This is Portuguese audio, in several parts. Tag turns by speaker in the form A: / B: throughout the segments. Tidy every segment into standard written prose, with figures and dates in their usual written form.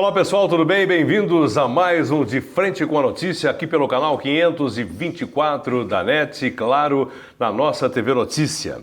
A: Olá pessoal, tudo bem? Bem-vindos a mais um De Frente com a Notícia aqui pelo canal 524 da NET e, claro, na nossa TV Notícia.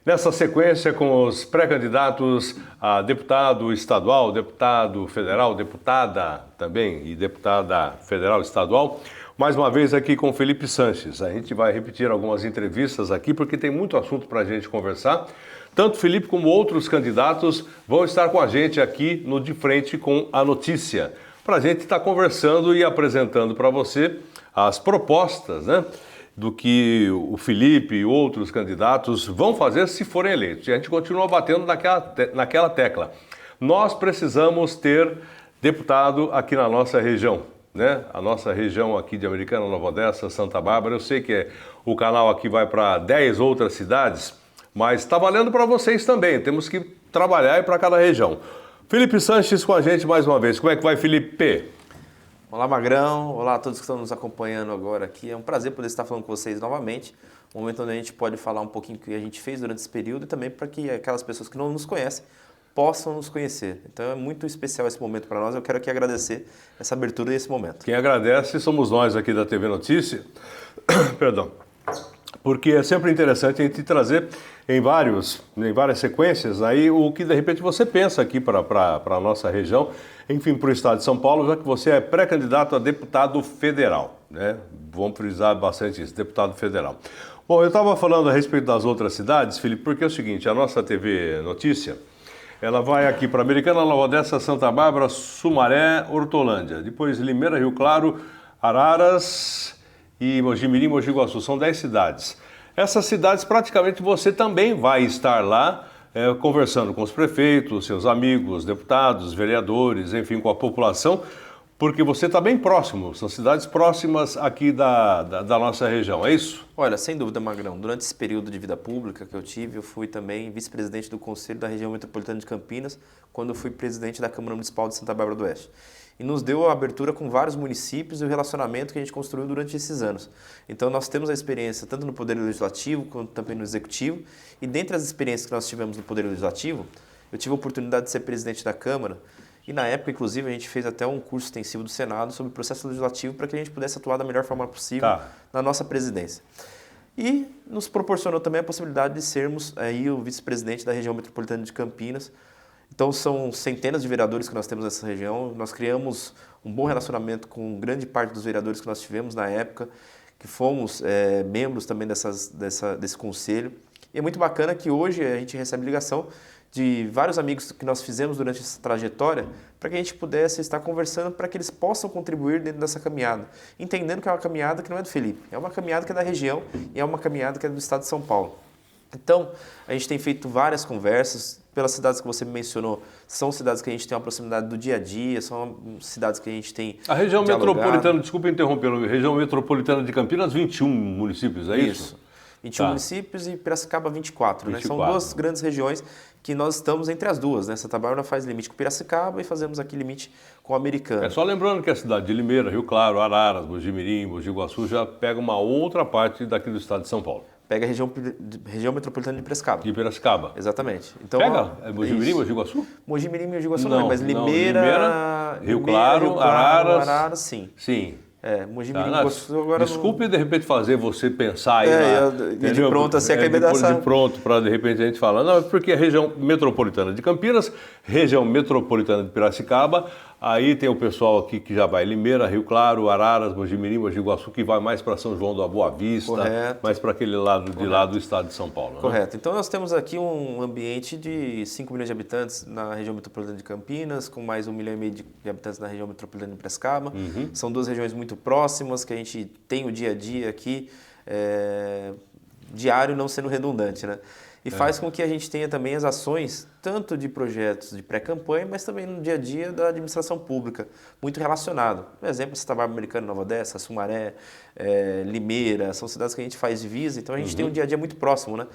A: Nessa sequência com os pré-candidatos a deputado estadual, deputado federal, deputada também e deputada federal estadual, mais uma vez aqui com Felipe Sanches. A gente vai repetir algumas entrevistas aqui porque tem muito assunto para a gente conversar. Tanto Felipe como outros candidatos vão estar com a gente aqui no De Frente com a Notícia, para a gente estar conversando e apresentando para você as propostas, né, do que o Felipe e outros candidatos vão fazer se forem eleitos. E a gente continua batendo naquela tecla. Nós precisamos ter deputado aqui na nossa região, né? A nossa região aqui de Americana, Nova Odessa, Santa Bárbara. Eu sei que o canal aqui vai para 10 outras cidades, mas está valendo para vocês também. Temos que trabalhar para cada região. Felipe Sanches com a gente mais uma vez. Como é que vai, Felipe?
B: Olá, Magrão. Olá a todos que estão nos acompanhando agora aqui. É um prazer poder estar falando com vocês novamente. Um momento onde a gente pode falar um pouquinho do que a gente fez durante esse período e também para que aquelas pessoas que não nos conhecem possam nos conhecer. Então é muito especial esse momento para nós. Eu quero aqui agradecer essa abertura e esse momento.
A: Quem agradece somos nós aqui da TV Notícia. Perdão. Porque é sempre interessante a gente trazer em várias sequências aí o que de repente você pensa aqui para a nossa região, enfim, para o estado de São Paulo, já que você é pré-candidato a deputado federal, né? Vamos frisar bastante isso, deputado federal. Bom, eu estava falando a respeito das outras cidades, Felipe, porque é o seguinte, a nossa TV Notícia, ela vai aqui para Americana, Nova Odessa, Santa Bárbara, Sumaré, Hortolândia, depois Limeira, Rio Claro, Araras e Mojimirim, Mogi Guaçu. São 10 cidades. Essas cidades praticamente você também vai estar lá conversando com os prefeitos, seus amigos, deputados, vereadores, enfim, com a população, porque você está bem próximo, são cidades próximas aqui da nossa região, é isso?
B: Olha, sem dúvida, Magrão, durante esse período de vida pública que eu tive, eu fui também vice-presidente do Conselho da Região Metropolitana de Campinas, quando eu fui presidente da Câmara Municipal de Santa Bárbara do Oeste. E nos deu a abertura com vários municípios e o relacionamento que a gente construiu durante esses anos. Então nós temos a experiência tanto no Poder Legislativo quanto também no Executivo. E dentre as experiências que nós tivemos no Poder Legislativo, eu tive a oportunidade de ser presidente da Câmara e na época, inclusive, a gente fez até um curso extensivo do Senado sobre o processo legislativo para que a gente pudesse atuar da melhor forma possível na nossa presidência. E nos proporcionou também a possibilidade de sermos aí o vice-presidente da região metropolitana de Campinas. Então são centenas de vereadores que nós temos nessa região, nós criamos um bom relacionamento com grande parte dos vereadores que nós tivemos na época, que fomos membros também desse conselho. E é muito bacana que hoje a gente recebe ligação de vários amigos que nós fizemos durante essa trajetória para que a gente pudesse estar conversando para que eles possam contribuir dentro dessa caminhada, entendendo que é uma caminhada que não é do Felipe, é uma caminhada que é da região e é uma caminhada que é do estado de São Paulo. Então, a gente tem feito várias conversas pelas cidades que você mencionou, são cidades que a gente tem uma proximidade do dia a dia, são cidades que a gente tem
A: a região metropolitana, desculpa interromper, a região metropolitana de Campinas, 21 municípios, é isso?
B: 21 municípios e Piracicaba 24, né? São duas grandes regiões que nós estamos entre as duas, né? Santa Bárbara faz limite com Piracicaba e fazemos aqui limite com a Americana.
A: É só lembrando que a cidade de Limeira, Rio Claro, Araras, Mojimirim, Mogi Guaçu já pega uma outra parte daqui do estado de São Paulo.
B: Pega a região metropolitana de Piracicaba.
A: De Piracicaba.
B: Exatamente. Então,
A: pega Mojimirim, Mogi Guaçu?
B: Mojimirim, Mogi Guaçu não, mas Limeira,
A: Rio Claro, Araras.
B: Araras, sim.
A: Sim.
B: Mojimirim, Guaçu agora...
A: Desculpe de repente fazer você pensar aí
B: de pronto assim, acabei dessa...
A: De pronto, para de repente a gente falar. Não, é porque a região metropolitana de Campinas, região metropolitana de Piracicaba, aí tem o pessoal aqui que já vai Limeira, Rio Claro, Araras, Mojimirim, Mogi Guaçu, que vai mais para São João da Boa Vista, mais para aquele lado de lá do estado de São Paulo.
B: Correto. Né? Então nós temos aqui um ambiente de 5 milhões de habitantes na região metropolitana de Campinas, com mais 1,5 milhão de habitantes na região metropolitana de Piracicaba. São duas regiões muito próximas, que a gente tem o dia a dia aqui, diário não sendo redundante, né? E faz com que a gente tenha também as ações, tanto de projetos de pré-campanha, mas também no dia a dia da administração pública, muito relacionado. Por exemplo, Santa Bárbara, Americana, Nova Odessa, Sumaré, Limeira, são cidades que a gente faz divisa, então a gente tem um dia a dia muito próximo, né?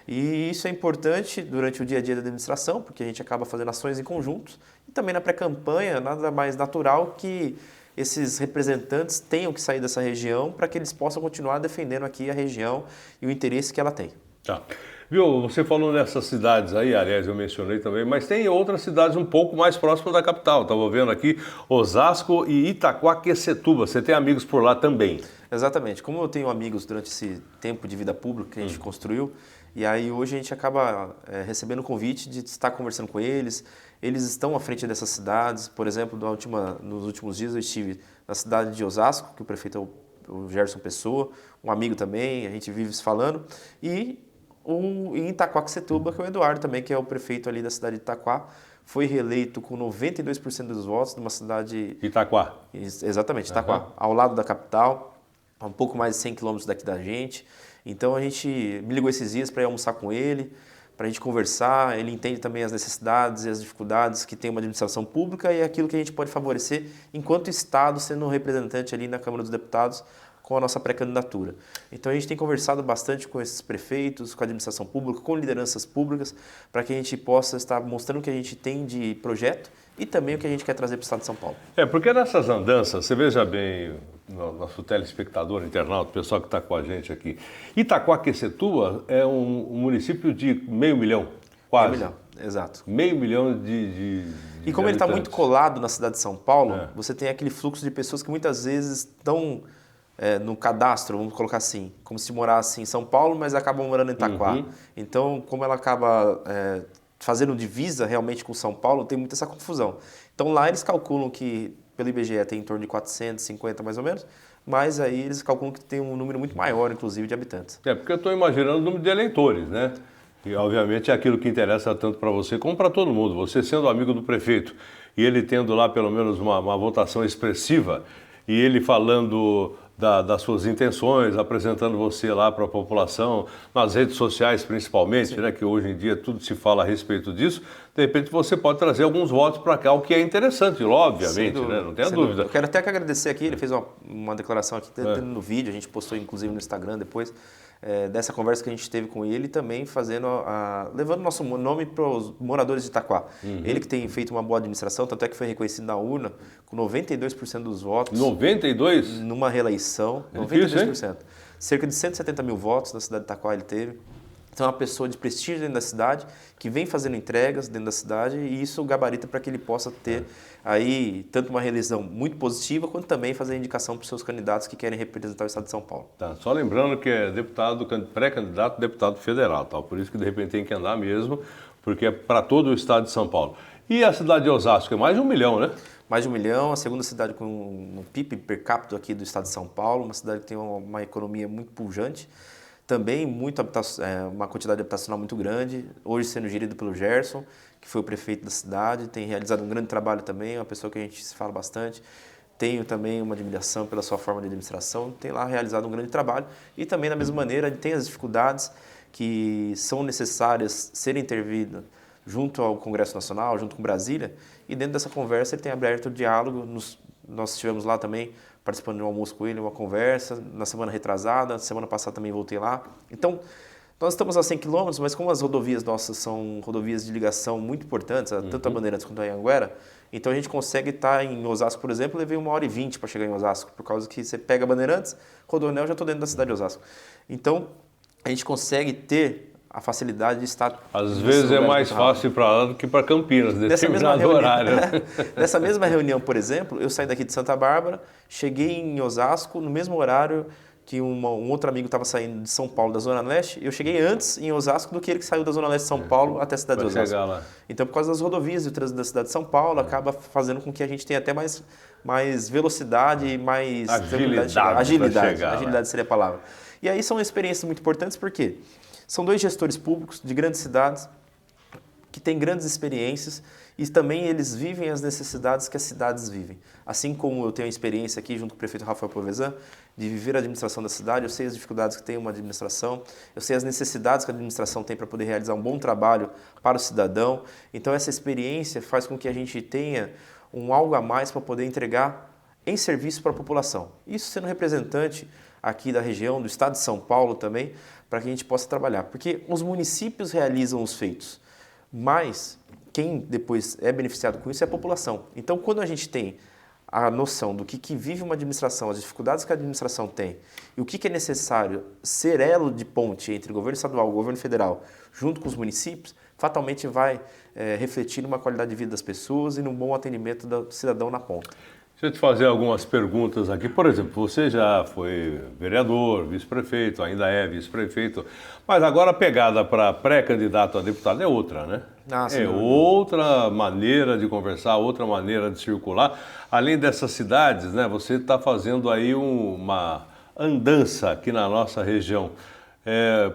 B: E isso é importante durante o dia a dia da administração, porque a gente acaba fazendo ações em conjunto, e também na pré-campanha, nada mais natural que esses representantes tenham que sair dessa região para que eles possam continuar defendendo aqui a região e o interesse que ela tem.
A: Tá. Viu, você falou nessas cidades aí, aliás, eu mencionei também, mas tem outras cidades um pouco mais próximas da capital. Estava vendo aqui Osasco e Itaquaquecetuba. Você tem amigos por lá também?
B: Exatamente. Como eu tenho amigos durante esse tempo de vida pública que a gente construiu, e aí hoje a gente acaba recebendo o convite de estar conversando com eles. Eles estão à frente dessas cidades. Por exemplo, nos últimos dias eu estive na cidade de Osasco, que o prefeito é o Gerson Pessoa, um amigo também, a gente vive se falando, e em Itaquaquecetuba, que é o Eduardo também, que é o prefeito ali da cidade de Itaquá, foi reeleito com 92% dos votos numa cidade...
A: Itaquá.
B: Exatamente, Itaquá, ao lado da capital, a um pouco mais de 100 quilômetros daqui da gente. Então a gente me ligou esses dias para ir almoçar com ele, para a gente conversar. Ele entende também as necessidades e as dificuldades que tem uma administração pública e aquilo que a gente pode favorecer enquanto Estado, sendo um representante ali na Câmara dos Deputados com a nossa pré-candidatura. Então a gente tem conversado bastante com esses prefeitos, com a administração pública, com lideranças públicas, para que a gente possa estar mostrando o que a gente tem de projeto e também o que a gente quer trazer para o Estado de São Paulo.
A: Porque nessas andanças, você veja bem, nosso telespectador, internauta, o pessoal que está com a gente aqui, Itaquaquecetuba é um município de 500 mil, quase.
B: 500 mil, exato.
A: 500 mil de
B: E como ele está muito colado na cidade de São Paulo,
A: É.
B: você tem aquele fluxo de pessoas que muitas vezes estão no cadastro, vamos colocar assim, como se morasse em São Paulo, mas acabam morando em Itaquá. Então, como ela acaba fazendo divisa realmente com São Paulo, tem muita essa confusão. Então, lá eles calculam que, pelo IBGE, tem em torno de 450 mais ou menos, mas aí eles calculam que tem um número muito maior, inclusive, de habitantes.
A: Porque eu estou imaginando o número de eleitores, né? E, obviamente, é aquilo que interessa tanto para você como para todo mundo. Você sendo amigo do prefeito e ele tendo lá pelo menos uma votação expressiva e ele falando das suas intenções, apresentando você lá para a população, nas redes sociais principalmente, né, que hoje em dia tudo se fala a respeito disso, de repente você pode trazer alguns votos para cá, o que é interessante, obviamente, né, não tenha dúvida.
B: Eu quero até que agradecer aqui, ele fez uma declaração aqui no vídeo, a gente postou inclusive no Instagram depois, dessa conversa que a gente teve com ele, também levando nosso nome para os moradores de Itaquá. Ele que tem feito uma boa administração, tanto é que foi reconhecido na urna com 92% dos votos.
A: 92?
B: Numa reeleição, 92%. Cerca de 170 mil votos na cidade de Itaquá ele teve. Então é uma pessoa de prestígio dentro da cidade, que vem fazendo entregas dentro da cidade e isso gabarita para que ele possa ter aí tanto uma reeleição muito positiva, quanto também fazer indicação para os seus candidatos que querem representar o Estado de São Paulo.
A: Tá, só lembrando que é deputado, pré-candidato a deputado federal, tá? Por isso que de repente tem que andar mesmo, porque é para todo o Estado de São Paulo. E a cidade de Osasco, é mais de 1 milhão, né?
B: Mais de 1 milhão, a segunda cidade com um PIB per capita aqui do Estado de São Paulo, uma cidade que tem uma economia muito pujante. Também uma quantidade habitacional muito grande, hoje sendo gerido pelo Gerson, que foi o prefeito da cidade, tem realizado um grande trabalho também, uma pessoa que a gente se fala bastante. Tenho também uma admiração pela sua forma de administração, tem lá realizado um grande trabalho e também, da mesma maneira, tem as dificuldades que são necessárias serem intervidas junto ao Congresso Nacional, junto com Brasília, e dentro dessa conversa ele tem aberto o diálogo, nós estivemos lá também participando de um almoço com ele, uma conversa, na semana retrasada, semana passada também voltei lá. Então, nós estamos a 100 quilômetros, mas como as rodovias nossas são rodovias de ligação muito importantes, tanto a Bandeirantes quanto a Anhanguera, então a gente consegue estar em Osasco, por exemplo, levei 1h20 para chegar em Osasco, por causa que você pega a Bandeirantes, Rodoanel, já estou dentro da cidade de Osasco. Então, a gente consegue ter a facilidade de estar...
A: Às vezes é mais fácil ir para lá do que para Campinas, determinado horário.
B: Nessa mesma reunião, por exemplo, eu saí daqui de Santa Bárbara, cheguei em Osasco no mesmo horário que um outro amigo estava saindo de São Paulo, da Zona Leste. Eu cheguei antes em Osasco do que ele que saiu da Zona Leste de São Paulo até a cidade de Osasco.
A: Chegar lá.
B: Então, por causa das rodovias e o trânsito da cidade de São Paulo, acaba fazendo com que a gente tenha até mais velocidade e mais... Agilidade seria a palavra. E aí são experiências muito importantes porque são dois gestores públicos de grandes cidades que têm grandes experiências e também eles vivem as necessidades que as cidades vivem. Assim como eu tenho a experiência aqui junto com o prefeito Rafael Povesan de viver a administração da cidade, eu sei as dificuldades que tem uma administração, eu sei as necessidades que a administração tem para poder realizar um bom trabalho para o cidadão. Então essa experiência faz com que a gente tenha algo a mais para poder entregar em serviço para a população. Isso sendo representante aqui da região, do estado de São Paulo também, para que a gente possa trabalhar. Porque os municípios realizam os feitos, mas quem depois é beneficiado com isso é a população. Então, quando a gente tem a noção do que vive uma administração, as dificuldades que a administração tem e o que é necessário ser elo de ponte entre o governo estadual e o governo federal, junto com os municípios, fatalmente vai refletir numa qualidade de vida das pessoas e num bom atendimento do cidadão na ponta.
A: Deixa eu te fazer algumas perguntas aqui. Por exemplo, você já foi vereador, vice-prefeito, ainda é vice-prefeito, mas agora a pegada para pré-candidato a deputado é outra, né? É outra maneira de conversar, outra maneira de circular. Além dessas cidades, né, você está fazendo aí uma andança aqui na nossa região.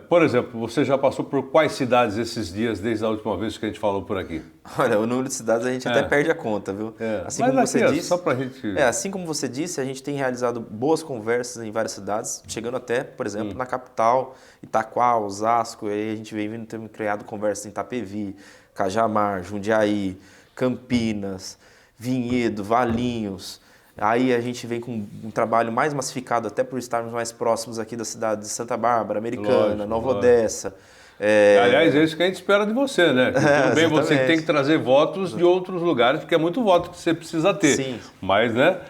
A: Por exemplo, você já passou por quais cidades esses dias, desde a última vez que a gente falou por aqui?
B: Olha, o número de cidades a gente até perde a conta, viu?
A: Assim como você disse, só pra gente...
B: assim como você disse, a gente tem realizado boas conversas em várias cidades, chegando até, por exemplo, na capital, Itaquá, Osasco, aí a gente temos criado conversas em Itapevi, Cajamar, Jundiaí, Campinas, Vinhedo, Valinhos. Aí a gente vem com um trabalho mais massificado, até por estarmos mais próximos aqui da cidade de Santa Bárbara, Americana, Nova Odessa.
A: Aliás, é isso que a gente espera de você, né? Que tudo bem, você tem que trazer votos de outros lugares, porque é muito voto que você precisa ter.
B: Sim.
A: Mas, né,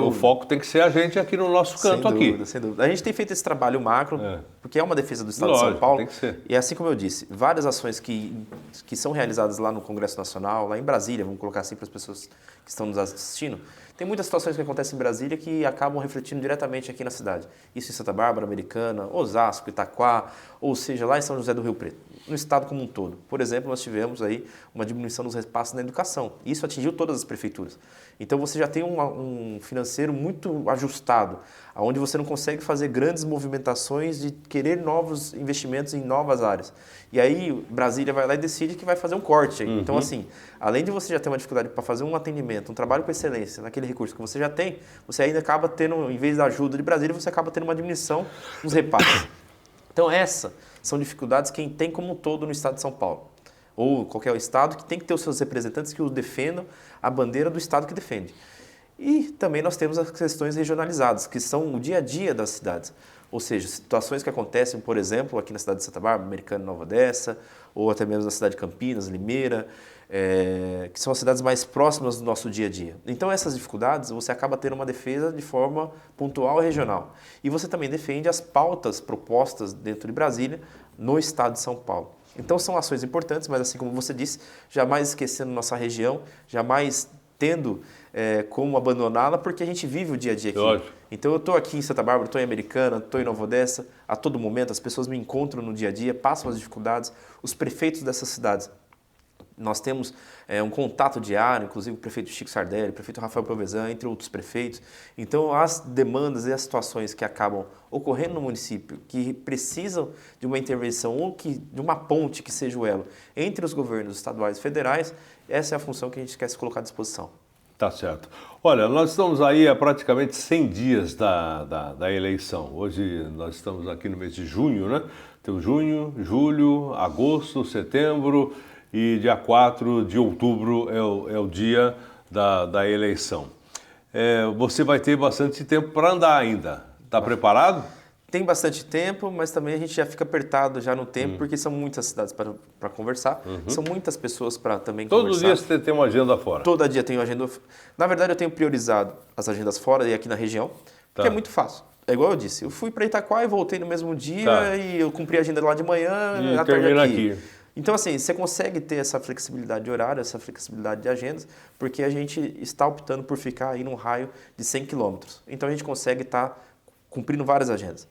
A: o foco tem que ser a gente aqui no nosso canto aqui.
B: Sem dúvida. A gente tem feito esse trabalho macro, porque é uma defesa do Estado de São Paulo.
A: Tem que ser.
B: E assim como eu disse, várias ações que são realizadas lá no Congresso Nacional, lá em Brasília, vamos colocar assim para as pessoas que estão nos assistindo, tem muitas situações que acontecem em Brasília que acabam refletindo diretamente aqui na cidade. Isso em Santa Bárbara, Americana, Osasco, Itaquá, ou seja, lá em São José do Rio Preto, no estado como um todo. Por exemplo, nós tivemos aí uma diminuição dos repasses na educação. Isso atingiu todas as prefeituras. Então você já tem um financeiro muito ajustado, onde você não consegue fazer grandes movimentações de querer novos investimentos em novas áreas. E aí Brasília vai lá e decide que vai fazer um corte. Então assim, além de você já ter uma dificuldade para fazer um atendimento, um trabalho com excelência naquele recurso que você já tem, você ainda acaba tendo, em vez da ajuda de Brasília, você acaba tendo uma diminuição nos repasses. Então essas são dificuldades que tem como um todo no estado de São Paulo, ou qualquer estado que tem que ter os seus representantes que o defendam a bandeira do estado que defende. E também nós temos as questões regionalizadas, que são o dia a dia das cidades. Ou seja, situações que acontecem, por exemplo, aqui na cidade de Santa Bárbara, Americana e Nova Odessa, ou até mesmo na cidade de Campinas, Limeira, que são as cidades mais próximas do nosso dia a dia. Então essas dificuldades você acaba tendo uma defesa de forma pontual e regional. E você também defende as pautas propostas dentro de Brasília no estado de São Paulo. Então são ações importantes, mas assim como você disse, jamais esquecendo nossa região, jamais tendo como abandoná-la, porque a gente vive o dia a dia aqui.
A: Lógico.
B: Então eu estou aqui em Santa Bárbara, estou em Americana, estou em Nova Odessa, a todo momento as pessoas me encontram no dia a dia, passam as dificuldades, os prefeitos dessas cidades. Nós temos um contato diário, inclusive o prefeito Chico Sardelli, o prefeito Rafael Provezan, entre outros prefeitos. Então, as demandas e as situações que acabam ocorrendo no município, que precisam de uma intervenção ou de uma ponte que seja o elo entre os governos estaduais e federais, essa é a função que a gente quer se colocar à disposição.
A: Tá certo. Olha, nós estamos aí há praticamente 100 dias da eleição. Hoje nós estamos aqui no mês de junho, né? Temos junho, julho, agosto, setembro... E dia 4 de outubro é o dia da eleição. Você vai ter bastante tempo para andar ainda. Está preparado?
B: Tem bastante tempo, mas também a gente já fica apertado já no tempo, porque são muitas cidades para conversar, são muitas pessoas para também conversar.
A: Todo dia você tem uma agenda fora?
B: Todo dia tem uma agenda. Na verdade, eu tenho priorizado as agendas fora e aqui na região, porque é muito fácil. É igual eu disse, eu fui para Itaquá e voltei no mesmo dia e eu cumpri a agenda lá de manhã
A: e à tarde aqui.
B: Então, assim, você consegue ter essa flexibilidade de horário, essa flexibilidade de agendas, porque a gente está optando por ficar aí num raio de 100 quilômetros. Então, a gente consegue estar cumprindo várias agendas.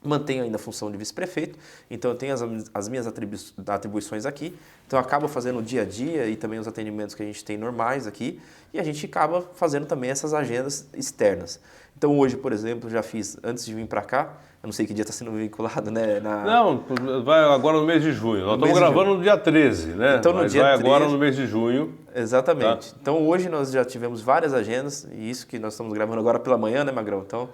B: Mantenho ainda a função de vice-prefeito, então eu tenho as minhas atribuições aqui, então eu acabo fazendo o dia a dia e também os atendimentos que a gente tem normais aqui, e a gente acaba fazendo também essas agendas externas. Então hoje, por exemplo, já fiz, antes de vir para cá, eu não sei que dia está sendo vinculado, né?
A: Não, vai agora no mês de junho. Nós estamos gravando no dia 13, né?
B: Então, no dia
A: vai
B: 13,
A: agora no mês de junho.
B: Exatamente. Tá? Então hoje nós já tivemos várias agendas, e isso que nós estamos gravando agora pela manhã, né, Magrão? Então,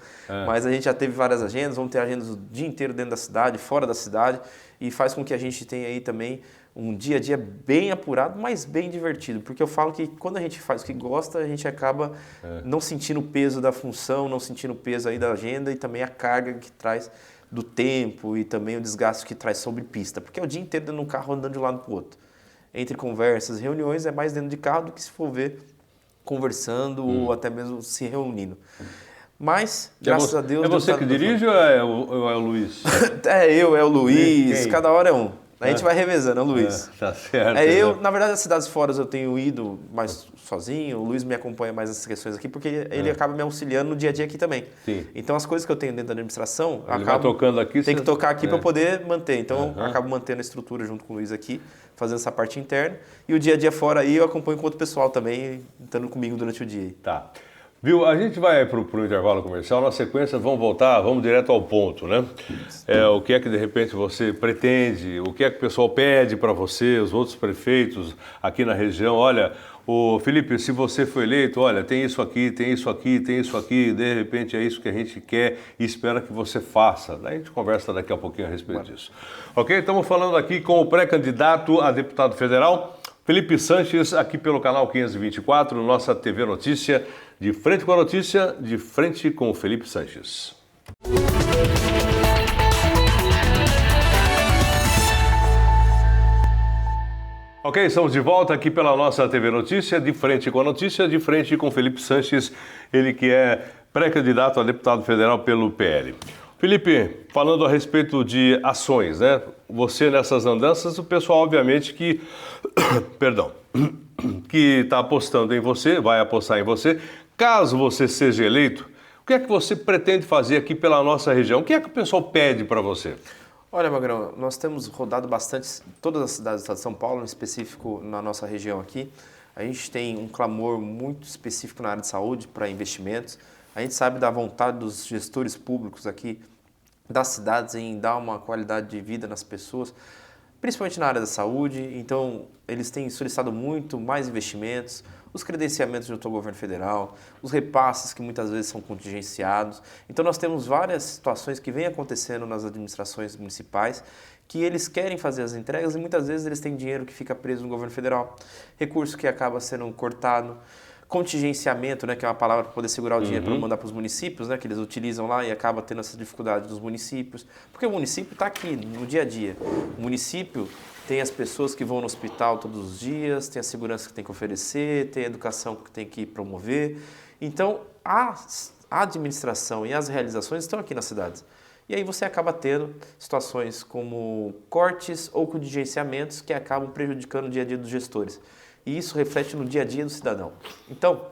B: mas a gente já teve várias agendas, vamos ter agendas o dia inteiro dentro da cidade, fora da cidade, e faz com que a gente tenha aí também um dia a dia bem apurado, mas bem divertido, porque eu falo que quando a gente faz o que gosta, a gente acaba não sentindo o peso da função, não sentindo o peso aí da agenda e também a carga que traz do tempo e também o desgaste que traz sobre pista, porque é o dia inteiro dentro de um carro andando de um lado para o outro. Entre conversas e reuniões é mais dentro de carro do que se for ver conversando ou até mesmo se reunindo. Mas, graças a Deus...
A: É você que dirige ou é o Luiz?
B: É o Luiz,
A: Quem?
B: Cada hora é um. A gente vai revezando, é o Luiz.
A: Tá certo.
B: Na verdade, as cidades fora eu tenho ido mais sozinho, o Luiz me acompanha mais nessas questões aqui, porque ele acaba me auxiliando no dia a dia aqui também.
A: Sim.
B: Então, as coisas que eu tenho dentro da administração,
A: vai tocando aqui,
B: tem que tocar aqui para poder manter. Então, eu acabo mantendo a estrutura junto com o Luiz aqui, fazendo essa parte interna. E o dia a dia fora aí, eu acompanho com outro pessoal também, estando comigo durante o dia aí.
A: Tá. Viu, a gente vai para o intervalo comercial, na sequência vamos direto ao ponto, né? O que é que de repente você pretende, o que é que o pessoal pede para você, os outros prefeitos aqui na região. Olha, Felipe, se você foi eleito, olha, tem isso aqui, tem isso aqui, tem isso aqui, de repente é isso que a gente quer e espera que você faça. Daí a gente conversa daqui a pouquinho a respeito disso. Ok? Estamos falando aqui com o pré-candidato a deputado federal, Felipe Sanches, aqui pelo canal 524, nossa TV Notícia. De frente com a notícia, de frente com o Felipe Sanches. Ok, estamos de volta aqui pela nossa TV Notícia, de frente com a notícia, de frente com o Felipe Sanches, ele que é pré-candidato a deputado federal pelo PL. Felipe, falando a respeito de ações, né? Você nessas andanças, o pessoal obviamente que, que está apostando em você, vai apostar em você. Caso você seja eleito, o que é que você pretende fazer aqui pela nossa região? O que é que o pessoal pede para você?
B: Olha, Magrão, nós temos rodado bastante todas as cidades do estado de São Paulo, em específico na nossa região aqui. A gente tem um clamor muito específico na área de saúde para investimentos. A gente sabe da vontade dos gestores públicos aqui das cidades em dar uma qualidade de vida nas pessoas, principalmente na área da saúde. Então, eles têm solicitado muito mais investimentos, os credenciamentos junto ao governo federal, os repasses que muitas vezes são contingenciados. Então, nós temos várias situações que vêm acontecendo nas administrações municipais que eles querem fazer as entregas e muitas vezes eles têm dinheiro que fica preso no governo federal, recurso que acaba sendo cortado, contingenciamento, né, que é uma palavra para poder segurar o dinheiro para mandar para os municípios, né, que eles utilizam lá e acaba tendo essa dificuldade dos municípios, porque o município está aqui no dia a dia. O município tem as pessoas que vão no hospital todos os dias, tem a segurança que tem que oferecer, tem a educação que tem que promover. Então, a administração e as realizações estão aqui nas cidades. E aí você acaba tendo situações como cortes ou contingenciamentos que acabam prejudicando o dia a dia dos gestores. E isso reflete no dia a dia do cidadão. Então,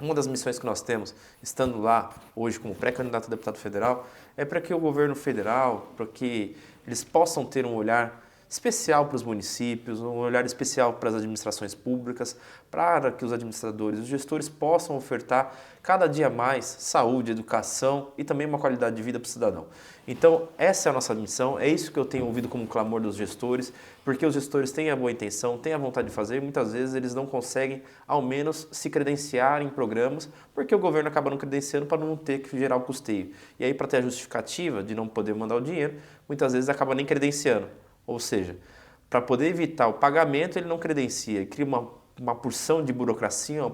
B: uma das missões que nós temos, estando lá hoje como pré-candidato a deputado federal, é para que o governo federal, para que eles possam ter um olhar especial para os municípios, um olhar especial para as administrações públicas, para que os administradores, os gestores possam ofertar cada dia mais saúde, educação e também uma qualidade de vida para o cidadão. Então, essa é a nossa missão, é isso que eu tenho ouvido como clamor dos gestores, porque os gestores têm a boa intenção, têm a vontade de fazer e muitas vezes eles não conseguem, ao menos, se credenciar em programas, porque o governo acaba não credenciando para não ter que gerar o custeio. E aí, para ter a justificativa de não poder mandar o dinheiro, muitas vezes acaba nem credenciando. Ou seja, para poder evitar o pagamento, ele não credencia, cria uma porção de burocracia, uma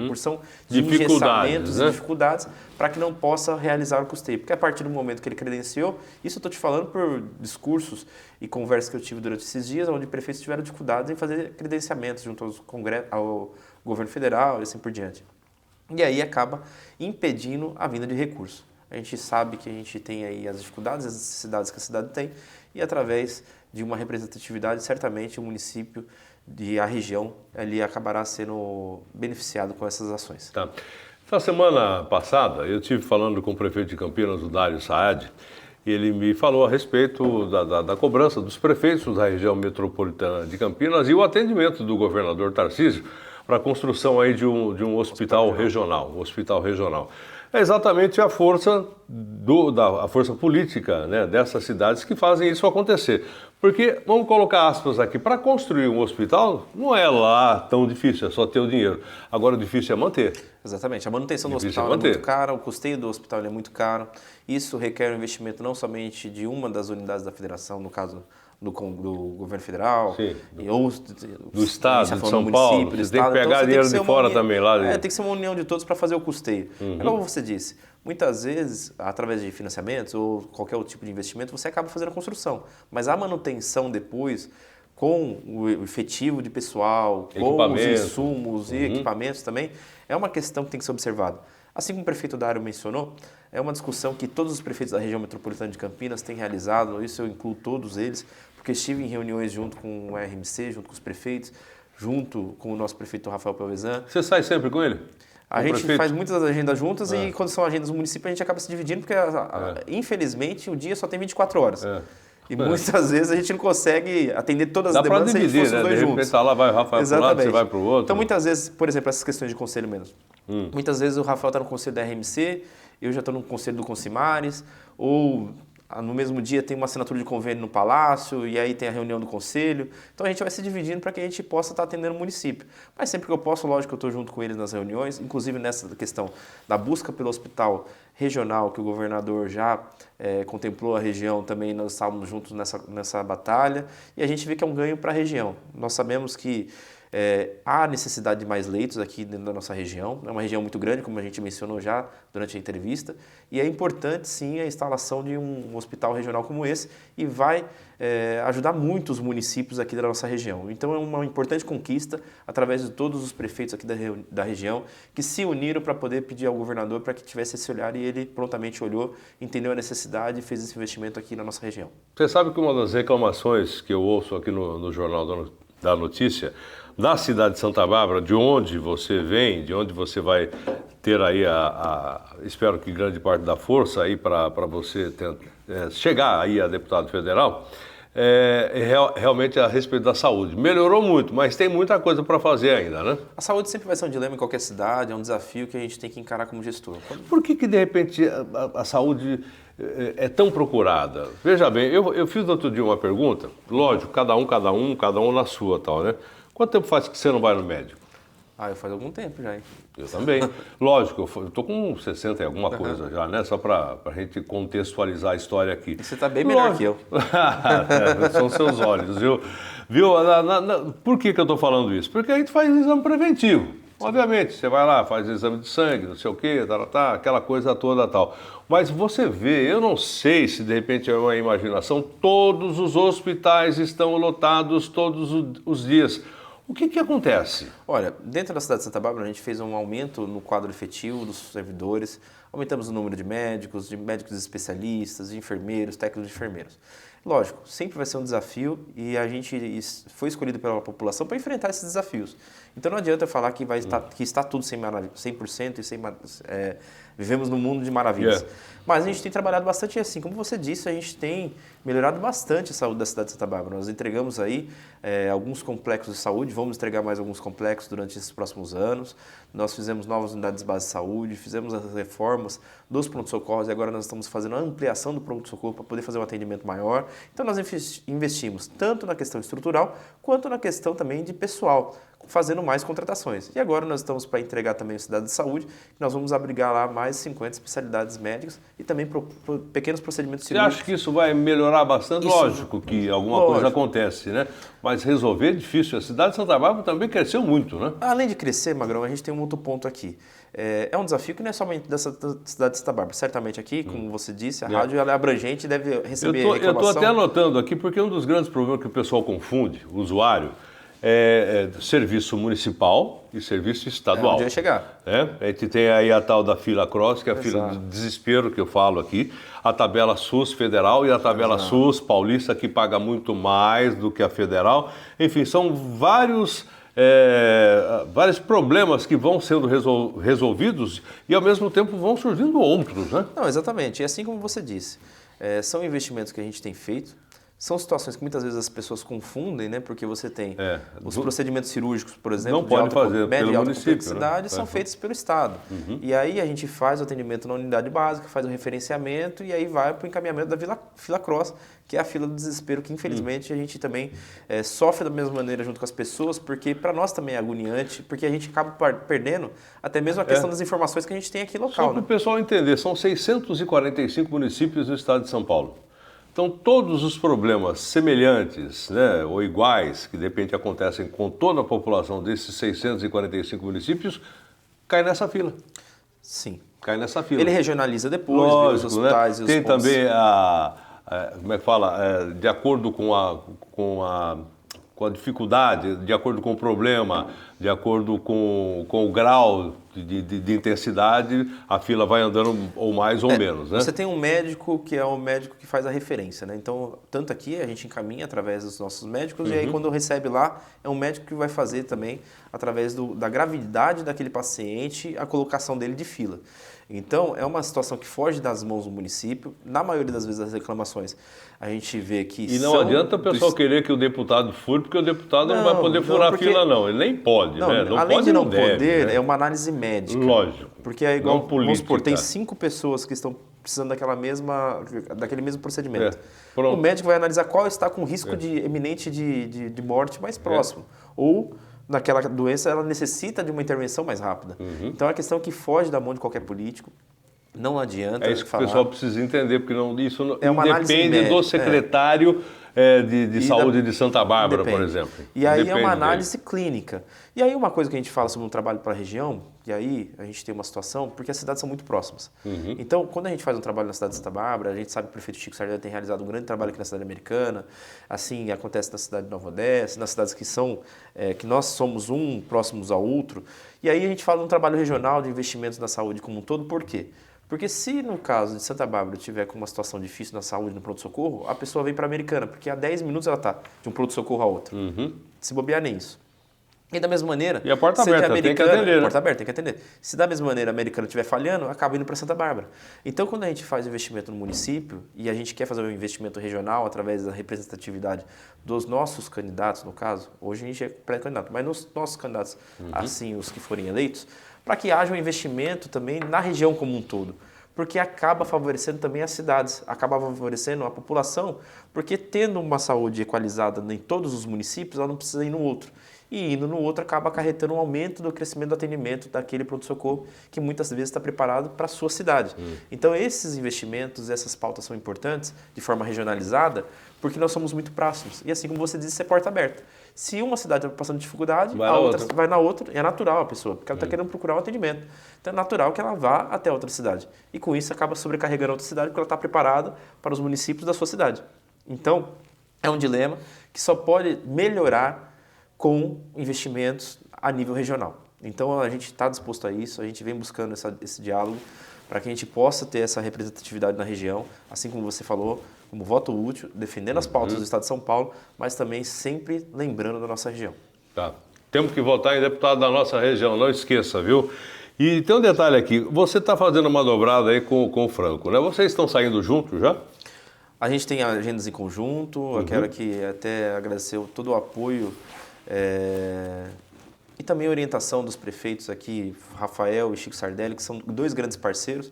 B: porção de engessamentos,
A: né?
B: dificuldades, para que não possa realizar o custeio. Porque a partir do momento que ele credenciou, isso eu estou te falando por discursos e conversas que eu tive durante esses dias, onde prefeitos tiveram dificuldades em fazer credenciamentos junto ao governo federal e assim por diante. E aí acaba impedindo a vinda de recursos. A gente sabe que a gente tem aí as dificuldades, as necessidades que a cidade tem, e através de uma representatividade, certamente o município e a região ali acabará sendo beneficiado com essas ações.
A: Tá. Na semana passada, eu estive falando com o prefeito de Campinas, o Dário Saad, e ele me falou a respeito da cobrança dos prefeitos da região metropolitana de Campinas e o atendimento do governador Tarcísio para a construção aí de um hospital regional. É exatamente a força a força política, né, dessas cidades que fazem isso acontecer. Porque, vamos colocar aspas aqui, para construir um hospital não é lá tão difícil, é só ter o dinheiro. Agora o difícil é manter.
B: Exatamente, a manutenção do hospital é muito cara, o custeio do hospital é muito caro. Isso requer um investimento não somente de uma das unidades da federação, no caso do governo federal, ou
A: do estado, de São Paulo, você tem que pegar dinheiro de fora também lá.
B: Tem que ser uma união de todos para fazer o custeio. É como você disse, muitas vezes, através de financiamentos ou qualquer outro tipo de investimento, você acaba fazendo a construção. Mas a manutenção depois, com o efetivo de pessoal, com os insumos e equipamentos também, é uma questão que tem que ser observada. Assim como o prefeito Dário mencionou, é uma discussão que todos os prefeitos da região metropolitana de Campinas têm realizado, isso eu incluo todos eles, porque estive em reuniões junto com o RMC, junto com os prefeitos, junto com o nosso prefeito Rafael Pelvezan.
A: Você sai sempre com ele?
B: A gente faz muitas agendas juntas e quando são agendas do município a gente acaba se dividindo, porque infelizmente o dia só tem 24 horas. E muitas vezes a gente não consegue atender todas as demandas se a gente fosse os dois juntos.
A: Tá lá, vai o Rafael para um lado, você vai para o outro.
B: Então muitas vezes, por exemplo, essas questões de conselho mesmo. Muitas vezes o Rafael está no conselho da RMC, eu já estou no conselho do Consimares, ou no mesmo dia tem uma assinatura de convênio no Palácio, e aí tem a reunião do conselho. Então a gente vai se dividindo para que a gente possa estar atendendo o município. Mas sempre que eu posso, lógico que eu estou junto com eles nas reuniões, inclusive nessa questão da busca pelo hospital regional, que o governador já contemplou a região, também nós estávamos juntos nessa batalha, e a gente vê que é um ganho para a região. Nós sabemos que há necessidade de mais leitos aqui dentro da nossa região, é uma região muito grande, como a gente mencionou já durante a entrevista, e é importante sim a instalação de um hospital regional como esse e vai ajudar muito os municípios aqui da nossa região. Então é uma importante conquista através de todos os prefeitos aqui da região que se uniram para poder pedir ao governador para que tivesse esse olhar e ele prontamente olhou, entendeu a necessidade e fez esse investimento aqui na nossa região.
A: Você sabe que uma das reclamações que eu ouço aqui no Jornal da Notícia, na cidade de Santa Bárbara, de onde você vem, de onde você vai ter aí espero que grande parte da força aí para você chegar aí a deputado federal, realmente a respeito da saúde. Melhorou muito, mas tem muita coisa para fazer ainda, né?
B: A saúde sempre vai ser um dilema em qualquer cidade, é um desafio que a gente tem que encarar como gestor.
A: Por que de repente a saúde é tão procurada? Veja bem, eu fiz outro dia uma pergunta, lógico, cada um na sua tal, né? Quanto tempo faz que você não vai no médico?
B: Eu faz algum tempo já, hein?
A: Eu também. Lógico, eu estou com 60 e alguma coisa já, né? Só para a gente contextualizar a história aqui.
B: E você está bem melhor que eu.
A: São seus olhos, viu? Por que eu estou falando isso? Porque a gente faz exame preventivo. Obviamente, você vai lá, faz exame de sangue, não sei o quê, aquela coisa toda tal. Mas você vê, eu não sei se de repente é uma imaginação, todos os hospitais estão lotados todos os dias. O que acontece?
B: Olha, dentro da cidade de Santa Bárbara a gente fez um aumento no quadro efetivo dos servidores, aumentamos o número de médicos especialistas, de enfermeiros, técnicos de enfermeiros. Lógico, sempre vai ser um desafio e a gente foi escolhido pela população para enfrentar esses desafios. Então não adianta eu falar que está tudo 100% e vivemos num mundo de maravilhas. Mas a gente tem trabalhado bastante assim. Como você disse, a gente tem melhorado bastante a saúde da cidade de Santa Bárbara. Nós entregamos aí alguns complexos de saúde, vamos entregar mais alguns complexos durante esses próximos anos. Nós fizemos novas unidades de base de saúde, fizemos as reformas dos pronto-socorros e agora nós estamos fazendo a ampliação do pronto-socorro para poder fazer um atendimento maior. Então nós investimos tanto na questão estrutural quanto na questão também de pessoal, fazendo mais contratações. E agora nós estamos para entregar também a cidade de saúde, que nós vamos abrigar lá mais 50 especialidades médicas e também pequenos procedimentos cirúrgicos.
A: Você acha que isso vai melhorar bastante? Lógico que alguma coisa acontece, né? Mas resolver é difícil. A cidade de Santa Bárbara também cresceu muito, né?
B: Além de crescer, Magrão, a gente tem um outro ponto aqui. É um desafio que não é somente dessa cidade de Santa Bárbara. Certamente aqui, como você disse, a rádio ela é abrangente e deve receber reclamação.
A: Eu estou até anotando aqui, porque um dos grandes problemas que o pessoal confunde, o usuário, é serviço municipal e serviço estadual.
B: Onde vai chegar.
A: A gente tem aí a tal da fila cross, que é a fila do desespero que eu falo aqui, a tabela SUS federal e a tabela SUS paulista, que paga muito mais do que a federal. Enfim, são vários problemas que vão sendo resolvidos e ao mesmo tempo vão surgindo outros, né?
B: Não, exatamente. E assim como você disse, são investimentos que a gente tem feito. São situações que muitas vezes as pessoas confundem, né? Porque você tem os procedimentos cirúrgicos, por exemplo,
A: não pode fazer
B: média
A: pelo
B: e alta
A: município,
B: complexidade,
A: né?
B: são feitos pelo Estado. E aí a gente faz o atendimento na unidade básica, faz o referenciamento e aí vai para o encaminhamento da fila cross, que é a fila do desespero, que infelizmente a gente também sofre da mesma maneira junto com as pessoas, porque para nós também é agoniante, porque a gente acaba perdendo até mesmo a questão das informações que a gente tem aqui local.
A: Só para o pessoal entender, são 645 municípios no estado de São Paulo. Então, todos os problemas semelhantes, né, ou iguais, que de repente acontecem com toda a população desses 645 municípios, caem nessa fila.
B: Sim.
A: Cai nessa fila.
B: Ele regionaliza depois,
A: lógico,
B: os hospitais,
A: né?
B: e os
A: Tem
B: pontos.
A: também como é que fala? De acordo com a dificuldade, de acordo com o problema, de acordo com o grau de intensidade, a fila vai andando ou mais ou menos, né?
B: Você tem um médico que é o médico que faz a referência, né? Então, tanto aqui a gente encaminha através dos nossos médicos, e aí quando recebe lá, é um médico que vai fazer também, através da gravidade daquele paciente, a colocação dele de fila. Então, é uma situação que foge das mãos do município. Na maioria das vezes, as reclamações, a gente vê que
A: E não adianta o pessoal querer que o deputado fure, porque o deputado não vai poder furar a fila, não. Ele nem pode, né? Não
B: além
A: pode,
B: de não
A: deve,
B: poder,
A: né?
B: é uma análise médica.
A: Lógico.
B: Porque é igual,
A: Não política.
B: vamos supor, tem 5 pessoas que estão precisando daquele mesmo procedimento.
A: Pronto.
B: O médico vai analisar qual está com risco eminente de morte mais próximo. Ou, naquela doença, ela necessita de uma intervenção mais rápida. Então, é uma questão que foge da mão de qualquer político. Não adianta
A: É isso que
B: falar.
A: o pessoal precisa entender, porque isso não
B: É uma análise
A: depende
B: médica,
A: do secretário de saúde de Santa Bárbara, por exemplo.
B: E aí
A: Depende
B: é uma análise clínica. E aí uma coisa que a gente fala sobre um trabalho para a região, e aí a gente tem uma situação, porque as cidades são muito próximas. Então, quando a gente faz um trabalho na cidade de Santa Bárbara, a gente sabe que o prefeito Chico Sardelli tem realizado um grande trabalho aqui na cidade americana, assim acontece na cidade de Nova Odessa, nas cidades que são, que nós somos próximos ao outro. E aí a gente fala de um trabalho regional de investimentos na saúde como um todo, por quê? Porque se no caso de Santa Bárbara tiver com uma situação difícil na saúde, no pronto-socorro, a pessoa vem para a Americana, porque a 10 minutos ela está de um pronto-socorro a outro. Se bobear nem isso. E da mesma maneira...
A: E a porta aberta, tem que atender, né?
B: Porta aberta, tem que atender. Se da mesma maneira a Americana estiver falhando, acaba indo para Santa Bárbara. Então, quando a gente faz investimento no município, e a gente quer fazer um investimento regional através da representatividade dos nossos candidatos, no caso, hoje a gente é pré-candidato, mas nos nossos candidatos, assim, os que forem eleitos, para que haja um investimento também na região como um todo. Porque acaba favorecendo também as cidades, acaba favorecendo a população, porque tendo uma saúde equalizada em todos os municípios, ela não precisa ir no outro. E indo no outro acaba acarretando um aumento do crescimento do atendimento daquele pronto-socorro que muitas vezes está preparado para a sua cidade. Então esses investimentos, essas pautas são importantes de forma regionalizada, porque nós somos muito próximos. E assim como você disse, é porta aberta. Se uma cidade está passando dificuldade, a outra vai na outra, e é natural a pessoa, porque ela está querendo procurar um atendimento. Então é natural que ela vá até outra cidade. E com isso acaba sobrecarregando a outra cidade, porque ela está preparada para os municípios da sua cidade. Então, é um dilema que só pode melhorar com investimentos a nível regional. Então a gente está disposto a isso, a gente vem buscando esse diálogo para que a gente possa ter essa representatividade na região, assim como você falou, como voto útil, defendendo as pautas do Estado de São Paulo, mas também sempre lembrando da nossa região.
A: Tá. Temos que votar em deputado da nossa região, não esqueça, viu? E tem um detalhe aqui, você está fazendo uma dobrada aí com o Franco, né? Vocês estão saindo juntos já?
B: A gente tem agendas em conjunto, eu quero aqui até agradecer todo o apoio e também a orientação dos prefeitos aqui, Rafael e Chico Sardelli, que são 2 grandes parceiros,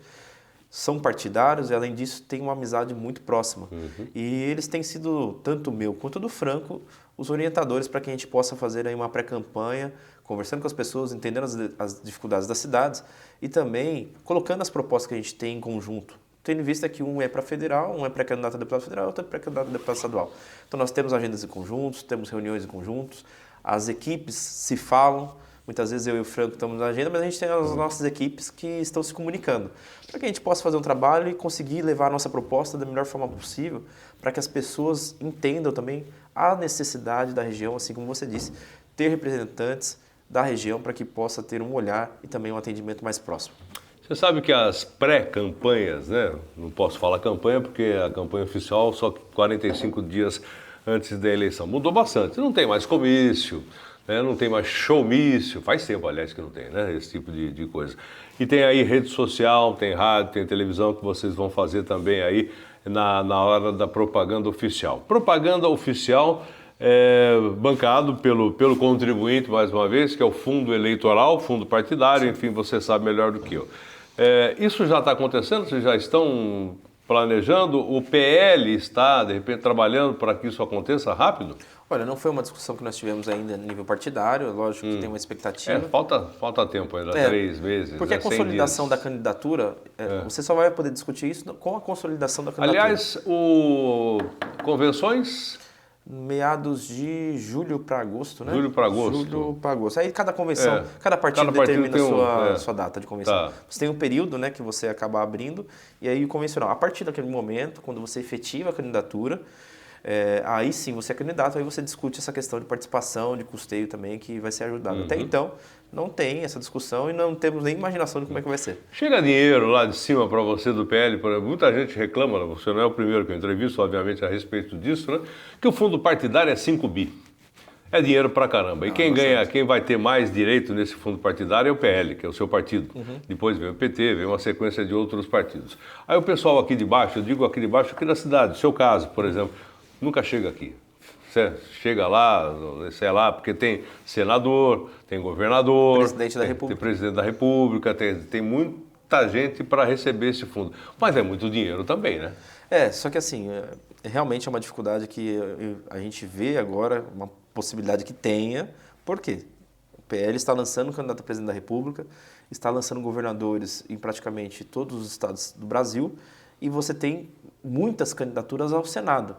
B: são partidários e, além disso, têm uma amizade muito próxima. E eles têm sido, tanto o meu quanto do Franco, os orientadores para que a gente possa fazer aí uma pré-campanha, conversando com as pessoas, entendendo as dificuldades das cidades e também colocando as propostas que a gente tem em conjunto. Tendo em vista que um é para federal, um é pré-candidato a deputado federal, outro é pré-candidato a deputado estadual. Então nós temos agendas em conjuntos, temos reuniões em conjuntos, as equipes se falam, muitas vezes eu e o Franco estamos na agenda, mas a gente tem as nossas equipes que estão se comunicando, para que a gente possa fazer um trabalho e conseguir levar a nossa proposta da melhor forma possível, para que as pessoas entendam também a necessidade da região, assim como você disse, ter representantes da região para que possa ter um olhar e também um atendimento mais próximo.
A: Você sabe que as pré-campanhas, né? Não posso falar campanha porque a campanha oficial só 45 dias antes da eleição. Mudou bastante. Não tem mais comício, né? Não tem mais showmício. Faz tempo, aliás, que não tem, né? Esse tipo de coisa. E tem aí rede social, tem rádio, tem televisão que vocês vão fazer também aí na hora da propaganda oficial. Propaganda oficial bancado pelo contribuinte, mais uma vez, que é o fundo eleitoral, fundo partidário, enfim, você sabe melhor do que eu. Isso já está acontecendo? Vocês já estão planejando? O PL está, de repente, trabalhando para que isso aconteça rápido?
B: Olha, não foi uma discussão que nós tivemos ainda no nível partidário, lógico que tem uma expectativa.
A: Falta tempo ainda, 3 meses.
B: Porque a consolidação da candidatura, você só vai poder discutir isso com a consolidação da candidatura.
A: Aliás, convenções...
B: Meados de julho para agosto, né?
A: Julho para agosto.
B: Julho para agosto. Aí cada convenção, cada partido determina sua data de convenção. Tá. Você tem um período, né, que você acaba abrindo, e aí o convencional. A partir daquele momento, quando você efetiva a candidatura, aí sim você é candidato, aí você discute essa questão de participação, de custeio também, que vai ser ajudado. Até então, não tem essa discussão e não temos nem imaginação de como é que vai ser.
A: Chega dinheiro lá de cima para você do PL, muita gente reclama, você não é o primeiro que eu entrevisto, obviamente, a respeito disso, né? Que o fundo partidário é 5 bi. É dinheiro pra caramba. E quem vai ter mais direito nesse fundo partidário é o PL, que é o seu partido. Depois vem o PT, vem uma sequência de outros partidos. Aí o pessoal aqui de baixo, eu digo aqui de baixo, aqui da cidade, no seu caso, por exemplo, nunca chega aqui. Você chega lá, sei lá, porque tem senador, tem governador,
B: Presidente da República.
A: Tem presidente da República, tem muita gente para receber esse fundo. Mas é muito dinheiro também, né?
B: Só que assim, realmente é uma dificuldade que a gente vê agora, uma possibilidade que tenha. Por quê? O PL está lançando um candidato a presidente da República, está lançando governadores em praticamente todos os estados do Brasil, e você tem muitas candidaturas ao Senado.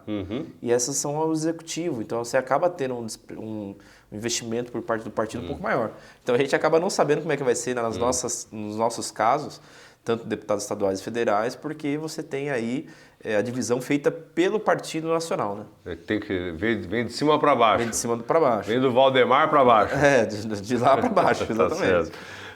B: E essas são ao Executivo. Então você acaba tendo um investimento por parte do partido um pouco maior. Então a gente acaba não sabendo como é que vai ser nos nossos casos, tanto deputados estaduais e federais, porque você tem aí a divisão feita pelo Partido Nacional, né?
A: Tem que vem de cima para baixo.
B: Vem de cima para baixo.
A: Vem do Valdemar para baixo.
B: De lá para baixo, exatamente.
A: Tá certo.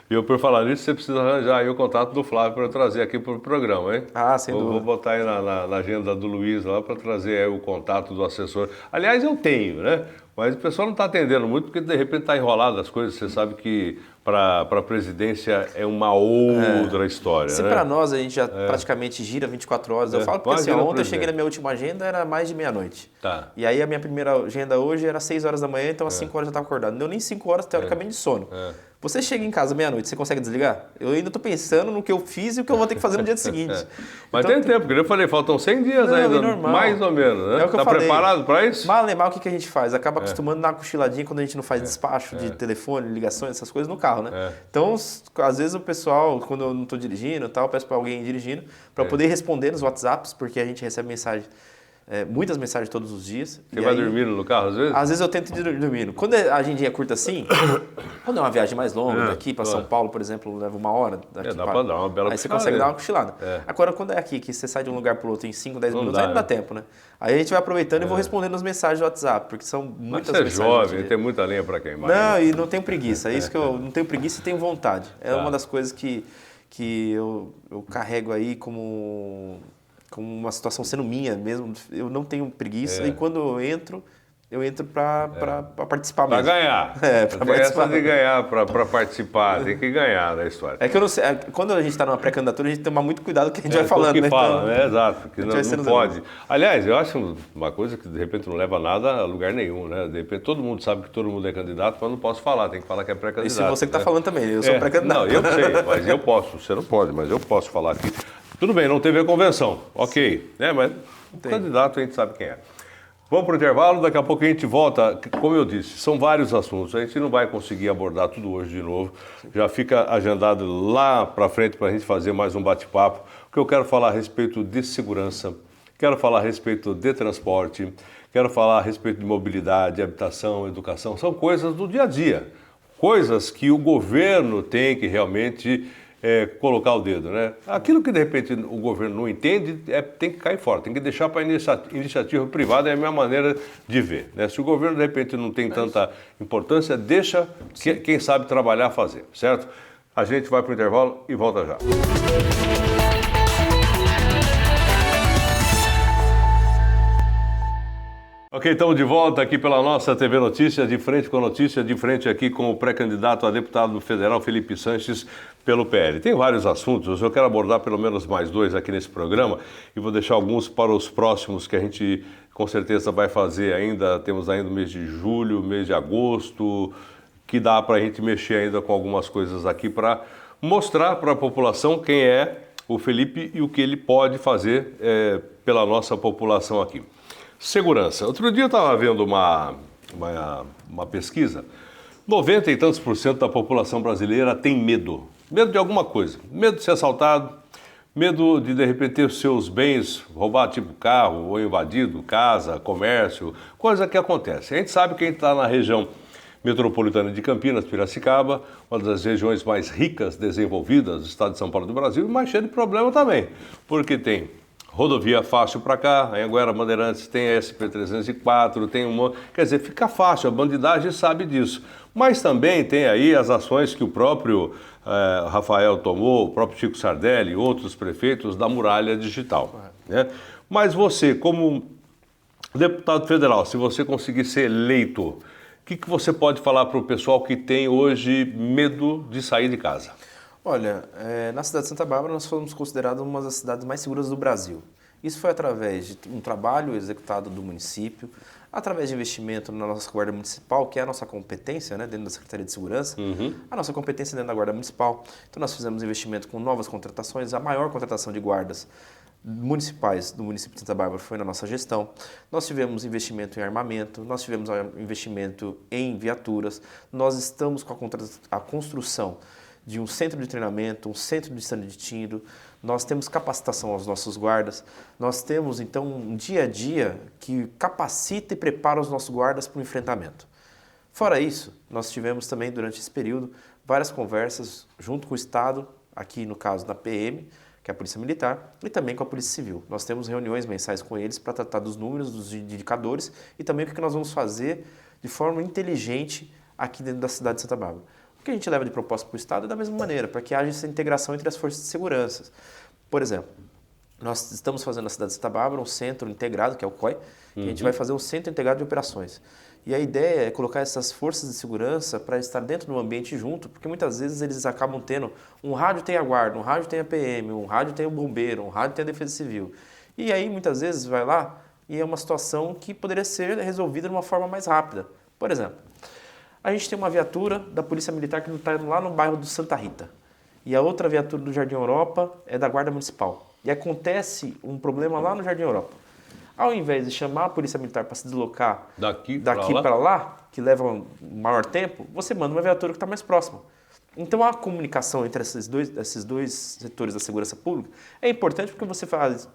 A: E eu, por falar nisso, você precisa arranjar aí o contato do Flávio para eu trazer aqui para o programa, hein?
B: Sem dúvida.
A: Vou botar aí na agenda do Luiz lá para trazer aí o contato do assessor. Aliás, eu tenho, né? Mas o pessoal não está atendendo muito porque de repente está enrolado as coisas. Você sabe que para a presidência é uma outra história,
B: Se
A: né?
B: para nós a gente já praticamente gira 24 horas, eu falo porque assim, ontem eu cheguei na minha última agenda, era mais de meia-noite.
A: Tá.
B: E aí a minha primeira agenda hoje era 6 horas da manhã, então às 5 horas eu já estava acordado. Não deu nem 5 horas, teoricamente, de sono. Você chega em casa meia-noite, você consegue desligar? Eu ainda estou pensando no que eu fiz e o que eu vou ter que fazer no dia seguinte.
A: Mas
B: então,
A: tem tempo, porque eu falei, faltam 100 dias ainda,
B: normal.
A: mais ou menos, né?
B: É o que eu
A: Tá
B: falei.
A: preparado para isso?
B: Mal nem mal, o que a gente faz? Acaba acostumando a dar uma cochiladinha quando a gente não faz despacho de telefone, ligações, essas coisas no carro, né? Então, às vezes o pessoal, quando eu não estou dirigindo, eu peço para alguém ir dirigindo, para poder responder nos WhatsApps, porque a gente recebe mensagem, muitas mensagens todos os dias.
A: Você vai dormindo no carro às vezes?
B: Às vezes eu tento ir dormindo. Quando a agendinha é curta assim, quando é uma viagem mais longa, daqui para São Paulo, por exemplo, leva 1 hora.
A: Dá para dar uma bela
B: Aí você consegue dar uma cochilada. Agora, quando é aqui, que você sai de um lugar para o outro em 5, 10 minutos, aí não dá tempo, né? Aí a gente vai aproveitando e vou respondendo as mensagens do WhatsApp, porque são muitas mensagens.
A: Você é jovem, tem muita lenha para queimar.
B: Não, e não tenho preguiça. É isso que eu não tenho preguiça e tenho vontade. É uma das coisas que eu carrego aí como uma situação sendo minha mesmo. Eu não tenho preguiça e quando eu entro para participar mesmo.
A: Para ganhar.
B: Para participar.
A: Essa de ganhar, para participar, tem que ganhar da história.
B: É que eu não sei, quando a gente está numa pré-candidatura, a gente tem que tomar muito cuidado com o que a gente vai falando,
A: que
B: né?
A: fala,
B: então,
A: né? Exato, porque não pode.
B: zero.
A: Aliás, eu acho uma coisa que de repente não leva nada a lugar nenhum, né? De repente todo mundo sabe que todo mundo é candidato, mas não posso falar, tem que falar que é pré-candidato.
B: Isso você que está falando também, eu sou pré-candidato.
A: Não, eu sei, mas eu posso, você não pode, mas eu posso falar aqui. Tudo bem, não teve a convenção, ok, né? Mas o candidato a gente sabe quem é. Vamos para o intervalo, daqui a pouco a gente volta. Como eu disse, são vários assuntos, a gente não vai conseguir abordar tudo hoje de novo. Já fica agendado lá para frente para a gente fazer mais um bate-papo, porque eu quero falar a respeito de segurança, quero falar a respeito de transporte, quero falar a respeito de mobilidade, habitação, educação. São coisas do dia a dia, coisas que o governo tem que realmente colocar o dedo, né? Aquilo que de repente o governo não entende tem que cair fora, tem que deixar para a iniciativa privada, é a minha maneira de ver, né? Se o governo de repente não tem tanta importância, deixa quem sabe trabalhar fazer, certo? A gente vai para o intervalo e volta já. Ok, estamos de volta aqui pela nossa TV Notícia, de frente com a notícia, de frente aqui com o pré-candidato a deputado federal Felipe Sanches pelo PL. Tem vários assuntos, eu quero abordar pelo menos mais 2 aqui nesse programa e vou deixar alguns para os próximos que a gente com certeza vai fazer ainda. Temos ainda o mês de julho, mês de agosto, que dá para a gente mexer ainda com algumas coisas aqui para mostrar para a população quem é o Felipe e o que ele pode fazer pela nossa população aqui. Segurança. Outro dia eu estava vendo uma pesquisa, 90 e tantos % da população brasileira tem medo. Medo de alguma coisa. Medo de ser assaltado, medo de repente ter os seus bens roubados, tipo carro, ou invadido, casa, comércio, coisa que acontece. A gente sabe que a gente está na região metropolitana de Campinas, Piracicaba, uma das regiões mais ricas, desenvolvidas do estado de São Paulo do Brasil, mas cheia de problema também, porque tem rodovia fácil para cá, em Anguera Bandeirantes tem a SP-304, tem quer dizer, fica fácil, a bandidagem sabe disso. Mas também tem aí as ações que o próprio Rafael tomou, o próprio Chico Sardelli e outros prefeitos da muralha digital. Né? Mas você, como deputado federal, se você conseguir ser eleito, o que você pode falar para o pessoal que tem hoje medo de sair de casa?
B: Olha, na cidade de Santa Bárbara nós fomos considerados uma das cidades mais seguras do Brasil. Isso foi através de um trabalho executado do município, através de investimento na nossa Guarda Municipal, que é a nossa competência, né, dentro da Secretaria de Segurança, a nossa competência dentro da Guarda Municipal. Então nós fizemos investimento com novas contratações, a maior contratação de guardas municipais do município de Santa Bárbara foi na nossa gestão. Nós tivemos investimento em armamento, nós tivemos investimento em viaturas, nós estamos com a construção de um centro de treinamento, um centro de stand de tiro, nós temos capacitação aos nossos guardas, nós temos então um dia a dia que capacita e prepara os nossos guardas para o enfrentamento. Fora isso, nós tivemos também durante esse período várias conversas junto com o Estado, aqui no caso da PM, que é a Polícia Militar, e também com a Polícia Civil. Nós temos reuniões mensais com eles para tratar dos números, dos indicadores e também o que nós vamos fazer de forma inteligente aqui dentro da cidade de Santa Bárbara. O que a gente leva de proposta para o Estado é da mesma maneira, para que haja essa integração entre as forças de segurança. Por exemplo, nós estamos fazendo na cidade de Santa Bárbara um centro integrado, que é o COI, e a gente vai fazer um centro integrado de operações. E a ideia é colocar essas forças de segurança para estar dentro do ambiente junto, porque muitas vezes eles acabam tendo um rádio tem a guarda, um rádio tem a PM, um rádio tem o bombeiro, um rádio tem a defesa civil. E aí muitas vezes vai lá e é uma situação que poderia ser resolvida de uma forma mais rápida. Por exemplo, a gente tem uma viatura da Polícia Militar que está lá no bairro do Santa Rita. E a outra viatura do Jardim Europa é da Guarda Municipal. E acontece um problema lá no Jardim Europa. Ao invés de chamar a Polícia Militar para se deslocar daqui para lá, que leva um maior tempo, você manda uma viatura que está mais próxima. Então a comunicação entre esses dois setores da segurança pública é importante porque você faz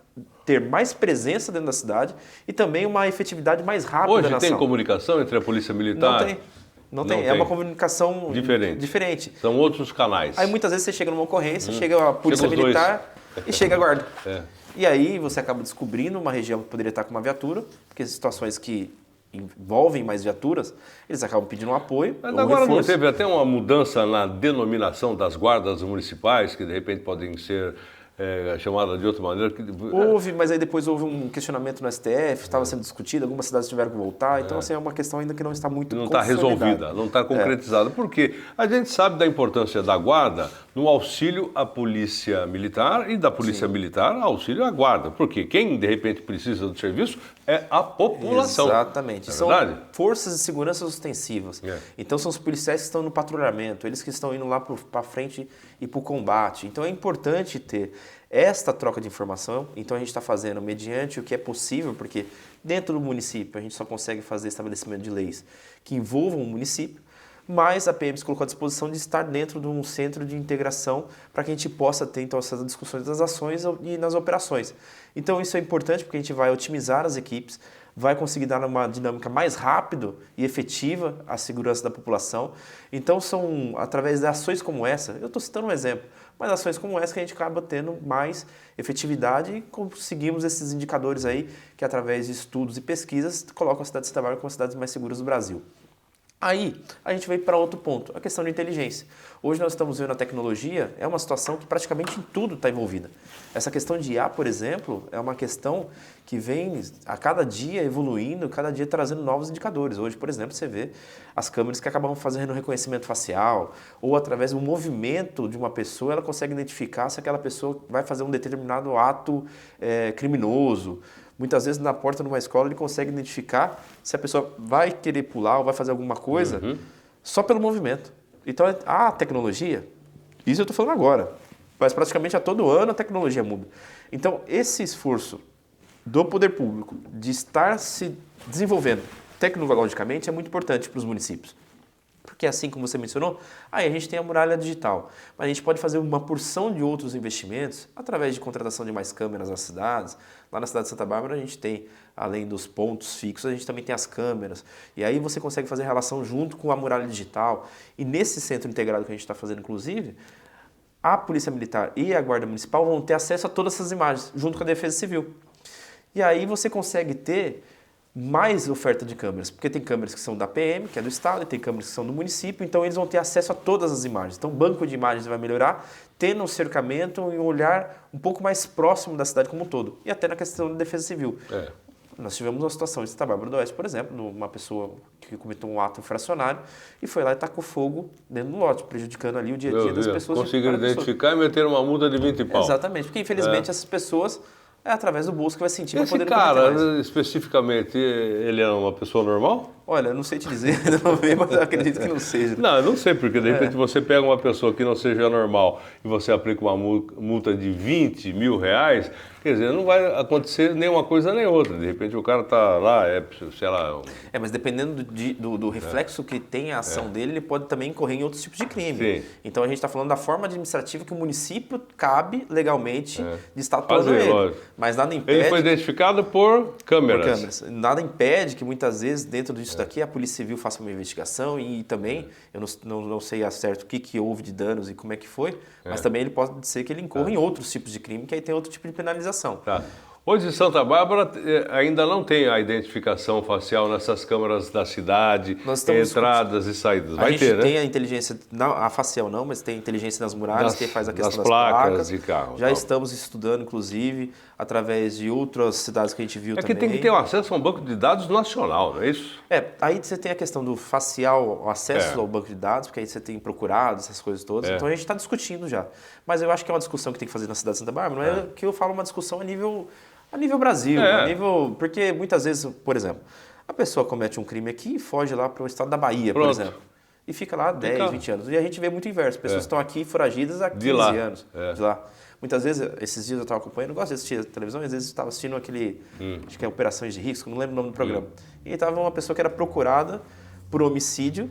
B: ter mais presença dentro da cidade e também uma efetividade mais rápida
A: Hoje
B: na ação.
A: Tem comunicação entre a Polícia Militar?
B: Não tem. É uma comunicação diferente.
A: São outros canais.
B: Aí muitas vezes você chega numa ocorrência, chega a Polícia Militar e chega a guarda. E aí você acaba descobrindo uma região que poderia estar com uma viatura, porque situações que envolvem mais viaturas, eles acabam pedindo um apoio.
A: Mas agora não teve até uma mudança na denominação das guardas municipais, que de repente podem ser chamada de outra maneira?
B: Houve, mas aí depois houve um questionamento no STF, estava sendo discutido, algumas cidades tiveram que voltar, então assim, é uma questão ainda que não está muito
A: Não está resolvida, não está concretizada. Por quê? A gente sabe da importância da guarda no auxílio à Polícia Militar e da Polícia Militar auxílio à guarda. Porque quem de repente precisa do serviço é a população.
B: Exatamente.
A: São
B: forças de segurança ostensivas. Então são os policiais que estão no patrulhamento, eles que estão indo lá para frente e para o combate. Então é importante ter esta troca de informação. Então a gente está fazendo mediante o que é possível, porque dentro do município a gente só consegue fazer estabelecimento de leis que envolvam o município, mas a PM se colocou à disposição de estar dentro de um centro de integração para que a gente possa ter então essas discussões das ações e nas operações. Então isso é importante porque a gente vai otimizar as equipes, vai conseguir dar uma dinâmica mais rápida e efetiva à segurança da população. Então são através de ações como essa, eu estou citando um exemplo, mas ações como essa que a gente acaba tendo mais efetividade e conseguimos esses indicadores aí que através de estudos e pesquisas colocam a cidade de Santa Bárbara como as cidades mais seguras do Brasil. Aí, a gente veio para outro ponto, a questão de inteligência. Hoje nós estamos vendo a tecnologia, é uma situação que praticamente em tudo está envolvida. Essa questão de IA, por exemplo, é uma questão que vem a cada dia evoluindo, cada dia trazendo novos indicadores. Hoje, por exemplo, você vê as câmeras que acabam fazendo reconhecimento facial, ou através do movimento de uma pessoa, ela consegue identificar se aquela pessoa vai fazer um determinado ato criminoso. Muitas vezes na porta de uma escola ele consegue identificar se a pessoa vai querer pular ou vai fazer alguma coisa só pelo movimento. Então a tecnologia, isso eu estou falando agora, mas praticamente a todo ano a tecnologia muda. Então esse esforço do poder público de estar se desenvolvendo tecnologicamente é muito importante para os municípios. Porque assim como você mencionou, aí a gente tem a muralha digital, mas a gente pode fazer uma porção de outros investimentos através de contratação de mais câmeras nas cidades. Lá na cidade de Santa Bárbara a gente tem, além dos pontos fixos, a gente também tem as câmeras. E aí você consegue fazer relação junto com a muralha digital. E nesse centro integrado que a gente está fazendo, inclusive, a Polícia Militar e a Guarda Municipal vão ter acesso a todas essas imagens, junto com a Defesa Civil. E aí você consegue ter mais oferta de câmeras, porque tem câmeras que são da PM, que é do Estado, e tem câmeras que são do município, então eles vão ter acesso a todas as imagens. Então o banco de imagens vai melhorar, tendo um cercamento e um olhar um pouco mais próximo da cidade como um todo. E até na questão da Defesa Civil. Nós tivemos uma situação em Santa Bárbara do Oeste, por exemplo, de uma pessoa que cometeu um ato infracionário e foi lá e tacou fogo dentro do lote, prejudicando ali o dia a dia das pessoas.
A: Conseguiram identificar e meter uma multa de 20 pau.
B: Exatamente, porque infelizmente essas pessoas é através do bolso que vai sentir para
A: Esse
B: poder
A: cara, especificamente, ele é uma pessoa normal?
B: Olha, eu não sei te dizer, mas eu acredito que não seja.
A: Não, eu não sei, porque de repente você pega uma pessoa que não seja normal e você aplica uma multa de 20 mil reais, quer dizer, não vai acontecer nem uma coisa nem outra. De repente o cara está lá, sei lá...
B: Mas dependendo do reflexo que tem a ação dele, ele pode também incorrer em outros tipos de crime.
A: Sim.
B: Então a gente está falando da forma administrativa que o município cabe legalmente de estar atuando ele.
A: Lógico.
B: Mas nada impede...
A: Ele foi identificado por câmeras.
B: Nada impede que muitas vezes dentro disso daqui a Polícia Civil faça uma investigação e também, eu não sei a certo o que houve de danos e como é que foi, mas também ele pode ser que ele incorra em outros tipos de crime, que aí tem outro tipo de penalização.
A: Tá. Hoje em Santa Bárbara ainda não tem a identificação facial nessas câmaras da cidade, entradas e saídas. Vai ter, né?
B: Tem a inteligência, a facial não, mas tem a inteligência nas muralhas, que faz a questão das
A: placas de carro.
B: Já estamos estudando, inclusive, através de outras cidades que a gente viu também.
A: É que tem que ter um acesso a um banco de dados nacional, não é isso?
B: Aí você tem a questão do facial, o acesso ao banco de dados, porque aí você tem procurado, essas coisas todas. Então a gente está discutindo já. Mas eu acho que é uma discussão que tem que fazer na cidade de Santa Bárbara, não é que eu falo uma discussão a nível Brasil, porque muitas vezes, por exemplo, a pessoa comete um crime aqui e foge lá para o estado da Bahia, por exemplo, e fica lá 10, 20 anos. E a gente vê muito o inverso, pessoas estão aqui foragidas há 15 anos de lá. Muitas vezes, esses dias eu estava acompanhando, eu gosto de assistir a televisão, e às vezes eu estava assistindo aquele, acho que é Operações de Risco, não lembro o nome do programa. E estava uma pessoa que era procurada por homicídio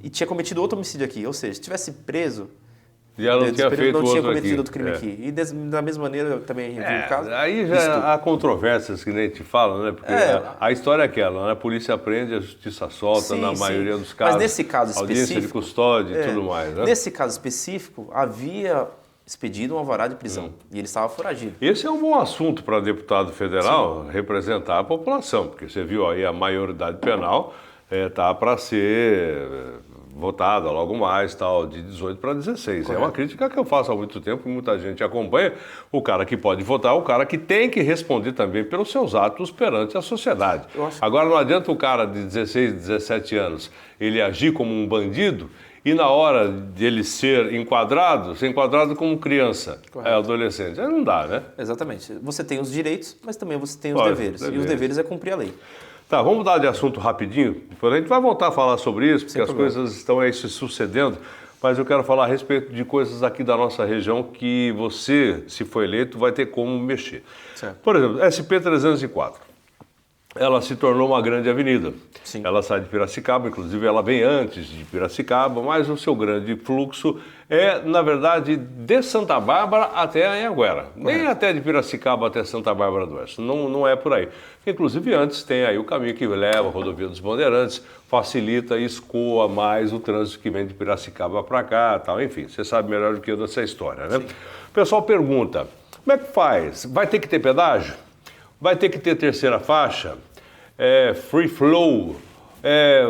B: e tinha cometido outro homicídio aqui, ou seja, se tivesse preso...
A: E ela não tinha feito
B: não tinha
A: outro
B: cometido
A: aqui.
B: outro crime aqui. E da mesma maneira, eu também vi o caso.
A: Aí já há controvérsias que nem te falam, né? Porque a história é aquela, né? A polícia prende, a justiça solta, na maioria dos casos.
B: Mas nesse caso específico...
A: Audiência de custódia e tudo mais, né?
B: Nesse caso específico, havia expedido um alvará de prisão. E ele estava foragido.
A: Esse é um bom assunto para deputado federal representar a população, porque você viu aí a maioridade penal está para ser... votada logo mais, tal, de 18 para 16. Correto. É uma crítica que eu faço há muito tempo, que muita gente acompanha. O cara que pode votar é o cara que tem que responder também pelos seus atos perante a sociedade. Agora, não adianta o cara de 16, 17 anos, ele agir como um bandido e na hora dele ser enquadrado como criança, adolescente. Aí não dá, né?
B: Exatamente. Você tem os direitos, mas também você tem os deveres. E os deveres é cumprir a lei.
A: Tá, vamos mudar de assunto rapidinho, depois a gente vai voltar a falar sobre isso, porque as coisas estão aí se sucedendo, mas eu quero falar a respeito de coisas aqui da nossa região que você, se for eleito, vai ter como mexer.
B: Certo.
A: Por exemplo, SP-304, ela se tornou uma grande avenida.
B: Sim.
A: Ela sai de Piracicaba, inclusive ela vem antes de Piracicaba, mas o seu grande fluxo é, na verdade, de Santa Bárbara até Anhanguera. Nem até de Piracicaba até Santa Bárbara do Oeste, não é por aí. Inclusive antes tem aí o caminho que leva a rodovia dos Bandeirantes, facilita e escoa mais o trânsito que vem de Piracicaba para cá, tal. Enfim, você sabe melhor do que eu dessa história, né? Sim. O pessoal pergunta, como é que faz? Vai ter que ter pedágio? Vai ter que ter terceira faixa, free flow,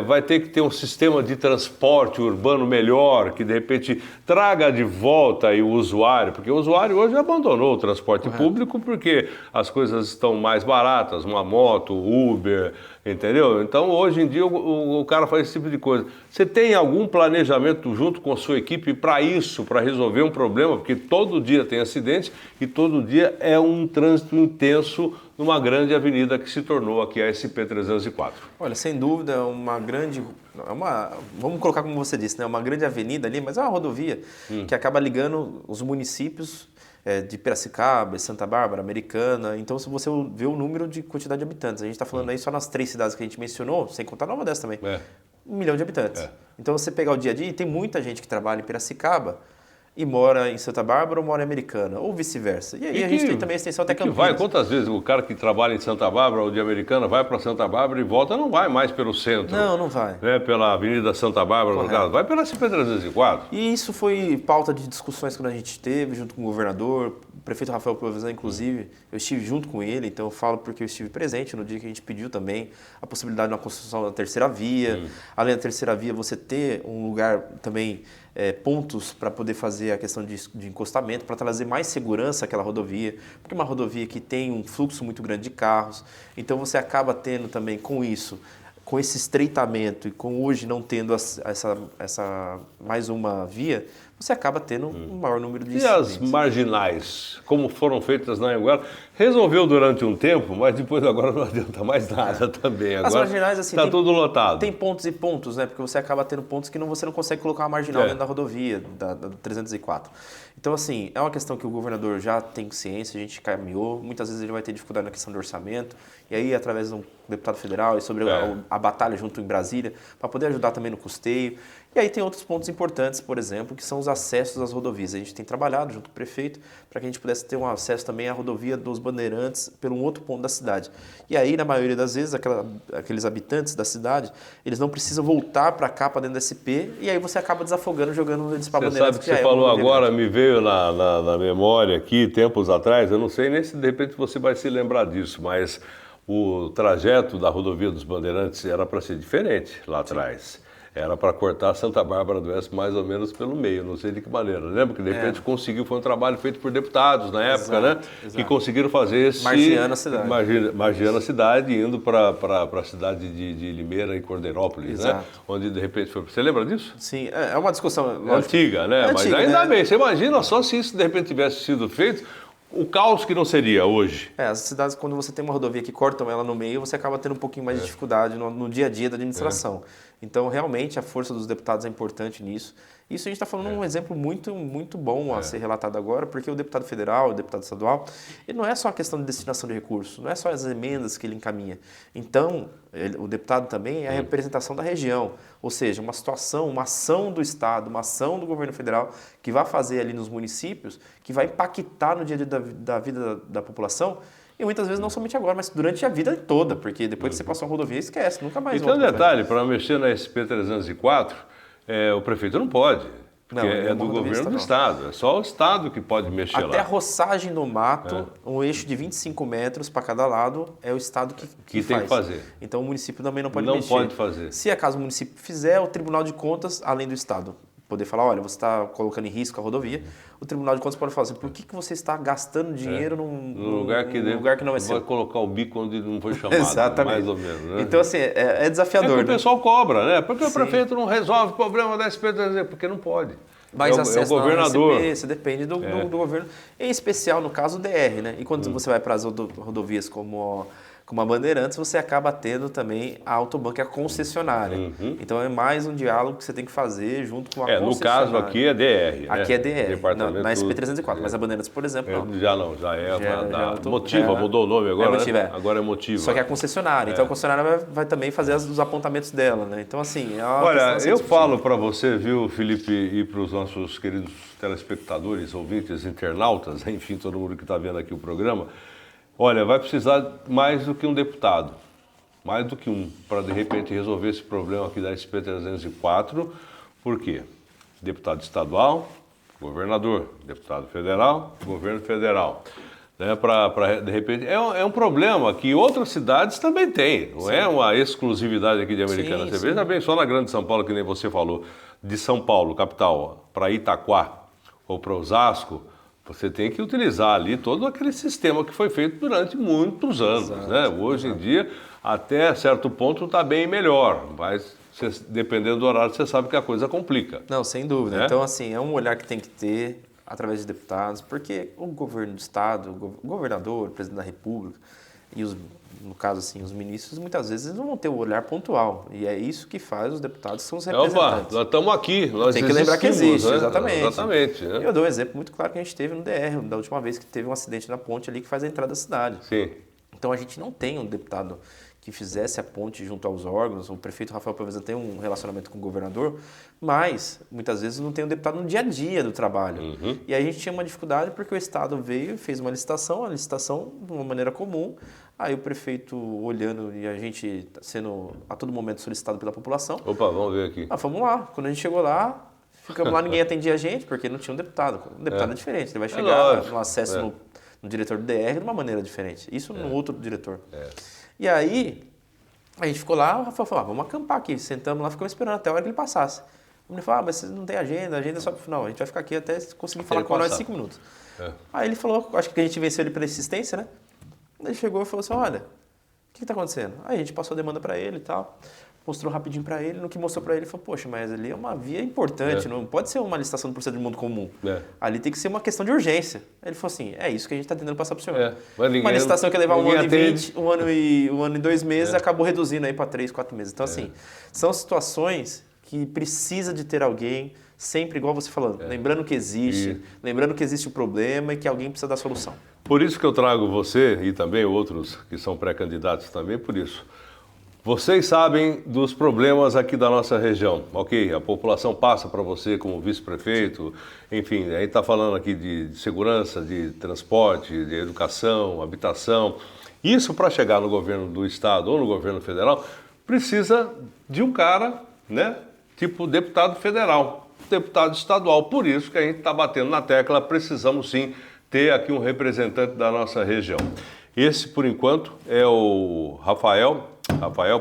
A: vai ter que ter um sistema de transporte urbano melhor, que de repente traga de volta aí o usuário, porque o usuário hoje abandonou o transporte público porque as coisas estão mais baratas, uma moto, Uber, entendeu? Então hoje em dia o cara faz esse tipo de coisa. Você tem algum planejamento junto com a sua equipe para isso, para resolver um problema? Porque todo dia tem acidente e todo dia é um trânsito intenso numa grande avenida que se tornou aqui a SP-304.
B: Olha, sem dúvida, vamos colocar como você disse, né? Uma grande avenida ali, mas é uma rodovia que acaba ligando os municípios de Piracicaba, Santa Bárbara, Americana. Então, se você vê o número de quantidade de habitantes, a gente está falando aí só nas 3 cidades que a gente mencionou, sem contar Nova Odessa também, 1 milhão de habitantes. Então, você pegar o dia a dia, e tem muita gente que trabalha em Piracicaba, e mora em Santa Bárbara ou mora em Americana, ou vice-versa. E aí a gente tem também a extensão até Campinas.
A: Vai, quantas vezes o cara que trabalha em Santa Bárbara ou de Americana vai para Santa Bárbara e volta, não vai mais pelo centro.
B: Não vai.
A: Né, pela Avenida Santa Bárbara, no caso, vai pela SP-304.
B: E isso foi pauta de discussões que a gente teve junto com o governador, o prefeito Rafael Provezan, inclusive, eu estive junto com ele, então eu falo porque eu estive presente no dia que a gente pediu também a possibilidade de uma construção da terceira via. Além da terceira via, você ter um lugar também, pontos para poder fazer a questão de encostamento, para trazer mais segurança àquela rodovia, porque é uma rodovia que tem um fluxo muito grande de carros, então você acaba tendo também com isso, com esse estreitamento e com hoje não tendo essa mais uma via, você acaba tendo um maior número de
A: incidentes. E as marginais, como foram feitas na Anguera, resolveu durante um tempo, mas depois agora não adianta mais nada também. Agora
B: as marginais, assim,
A: está tudo lotado.
B: Tem pontos e pontos, né? Porque você acaba tendo pontos que você não consegue colocar uma marginal dentro da rodovia, da 304. Então, assim, é uma questão que o governador já tem ciência, a gente caminhou, muitas vezes ele vai ter dificuldade na questão do orçamento, e aí, através de um deputado federal e sobre a batalha junto em Brasília, para poder ajudar também no custeio. E aí tem outros pontos importantes, por exemplo, que são os acessos às rodovias. A gente tem trabalhado junto com o prefeito para que a gente pudesse ter um acesso também à rodovia dos Bandeirantes pelo um outro ponto da cidade. E aí, na maioria das vezes, aqueles habitantes da cidade, eles não precisam voltar para cá, para dentro da SP, e aí você acaba desafogando, jogando eles para Bandeirantes.
A: Você sabe que você falou agora, me veio na memória aqui, tempos atrás, eu não sei nem se de repente você vai se lembrar disso, mas o trajeto da rodovia dos Bandeirantes era para ser diferente lá atrás. Era para cortar Santa Bárbara do Oeste mais ou menos pelo meio, não sei de que maneira. Lembra que de repente conseguiu, foi um trabalho feito por deputados na época, né? Que conseguiram fazer esse...
B: Margiando a cidade.
A: Margiando a cidade, indo para a cidade de Limeira e Cordeirópolis, né? Onde de repente foi... Você lembra disso?
B: Sim, é uma discussão...
A: Antiga, né? Mas ainda bem, você imagina só se isso de repente tivesse sido feito... O caos que não seria hoje.
B: As cidades, quando você tem uma rodovia que cortam ela no meio, você acaba tendo um pouquinho mais de dificuldade no dia a dia da administração. Então, realmente, a força dos deputados é importante nisso. Isso a gente está falando de um exemplo muito, muito bom a ser relatado agora, porque o deputado federal, o deputado estadual, ele não é só a questão de destinação de recursos, não é só as emendas que ele encaminha. Então, o deputado também é a representação da região, ou seja, uma situação, uma ação do Estado, uma ação do governo federal que vai fazer ali nos municípios, que vai impactar no dia a dia da vida da população, e muitas vezes não somente agora, mas durante a vida toda, porque depois que você passou a rodovia, esquece, nunca mais
A: volta. E tem um detalhe, para mexer na SP-304, o prefeito não pode, porque é do governo do Estado, é só o Estado que pode mexer lá.
B: Até a roçagem no mato, um eixo de 25 metros para cada lado, é o Estado que
A: tem que fazer.
B: Então o município também não pode mexer.
A: Não pode fazer.
B: Se acaso o município fizer, o Tribunal de Contas, além do Estado, poder falar, olha, você está colocando em risco a rodovia, o Tribunal de Contas pode falar assim, por que você está gastando dinheiro num lugar que não é seu?
A: Vai colocar o bico onde não foi chamado,
B: exatamente.
A: Mais ou menos. Né?
B: Então, assim, é desafiador.
A: O pessoal cobra, né? Porque o prefeito não resolve o problema da SP-304, porque não pode.
B: Mas acesso
A: o governador.
B: você depende do governo, em especial no caso do DR, né? E quando você vai para as rodovias como a Bandeirantes, você acaba tendo também a Autoban, que é a concessionária. Então é mais um diálogo que você tem que fazer junto com a concessionária.
A: No caso aqui é DR.
B: Aqui é DR,
A: Departamento
B: na SP-304, mas a Bandeirantes, por exemplo, não.
A: Já é Motiva, mudou o nome agora,
B: Motiva,
A: Agora é Motiva.
B: Só que é a concessionária, então a concessionária vai também fazer os apontamentos dela, né? Então assim,
A: olha, eu falo para você, viu, Felipe, e para os nossos queridos telespectadores, ouvintes, internautas, enfim, todo mundo que está vendo aqui o programa, olha, vai precisar mais do que um deputado, mais do que um, para de repente resolver esse problema aqui da SP-304. Por quê? Deputado estadual, governador, deputado federal, governo federal. Né, para de repente, é um problema que outras cidades também têm, não é uma exclusividade aqui de Americana. Você veja bem, só na Grande São Paulo, que nem você falou, de São Paulo, capital, para Itaquá ou para Osasco, você tem que utilizar ali todo aquele sistema que foi feito durante muitos anos. Né? Hoje em dia, até certo ponto, está bem melhor, mas dependendo do horário, você sabe que a coisa complica.
B: Não, sem dúvida. Então, assim, é um olhar que tem que ter através de deputados, porque o governo do Estado, o governador, o presidente da República e no caso assim, os ministros, muitas vezes eles não vão ter o olhar pontual. E é isso que faz os deputados, que são os representantes.
A: Nós estamos aqui, nós
B: tem que lembrar que existe,
A: né?
B: exatamente.
A: Né?
B: Eu dou um exemplo muito claro que a gente teve no DR, da última vez que teve um acidente na ponte ali que faz a entrada da cidade.
A: Sim.
B: Então a gente não tem um deputado que fizesse a ponte junto aos órgãos. O prefeito Rafael Paveza tem um relacionamento com o governador, mas muitas vezes não tem um deputado no dia a dia do trabalho. E aí a gente tinha uma dificuldade porque o Estado veio e fez uma licitação de uma maneira comum. Aí o prefeito olhando e a gente sendo a todo momento solicitado pela população.
A: Opa, vamos ver aqui.
B: Vamos lá. Quando a gente chegou lá, ficamos lá, ninguém atendia a gente porque não tinha um deputado. Um deputado é diferente, ele vai chegar no acesso no diretor do DR de uma maneira diferente. Isso no outro diretor. E aí, a gente ficou lá, o Rafael falou, vamos acampar aqui. Sentamos lá, ficamos esperando até a hora que ele passasse. Ele falou, mas vocês não tem agenda é só pro final. A gente vai ficar aqui até conseguir falar com nós 5 minutos. Aí ele falou, acho que a gente venceu ele pela insistência, né? Ele chegou e falou assim, olha, o que está acontecendo? Aí a gente passou a demanda para ele e tal, mostrou rapidinho para ele, no que mostrou para ele, ele falou, poxa, mas ali é uma via importante, não pode ser uma licitação do procedimento comum. Ali tem que ser uma questão de urgência. Aí ele falou assim, é isso que a gente está tentando passar para o senhor. Uma licitação que ia levar 1 ano e 20, 1 ano e 2 meses, acabou reduzindo aí para 3, 4 meses. Então assim, são situações que precisa de ter alguém, sempre igual você falando, lembrando que existe o problema e que alguém precisa dar solução.
A: Por isso que eu trago você e também outros que são pré-candidatos também, por isso. Vocês sabem dos problemas aqui da nossa região, ok? A população passa para você como vice-prefeito, enfim, a gente está falando aqui de segurança, de transporte, de educação, habitação. Isso para chegar no governo do estado ou no governo federal, precisa de um cara, né, tipo deputado federal, deputado estadual. Por isso que a gente está batendo na tecla, precisamos sim ter aqui um representante da nossa região. Esse, por enquanto, é o Rafael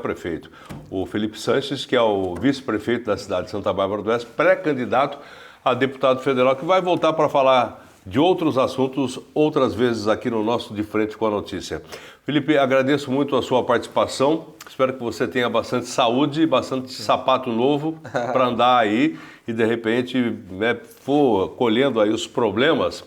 A: prefeito. O Felipe Sanches, que é o vice-prefeito da cidade de Santa Bárbara do Oeste, pré-candidato a deputado federal, que vai voltar para falar de outros assuntos outras vezes aqui no nosso De Frente com a Notícia. Felipe, agradeço muito a sua participação. Espero que você tenha bastante saúde, bastante sapato novo para andar aí e, de repente, for colhendo aí os problemas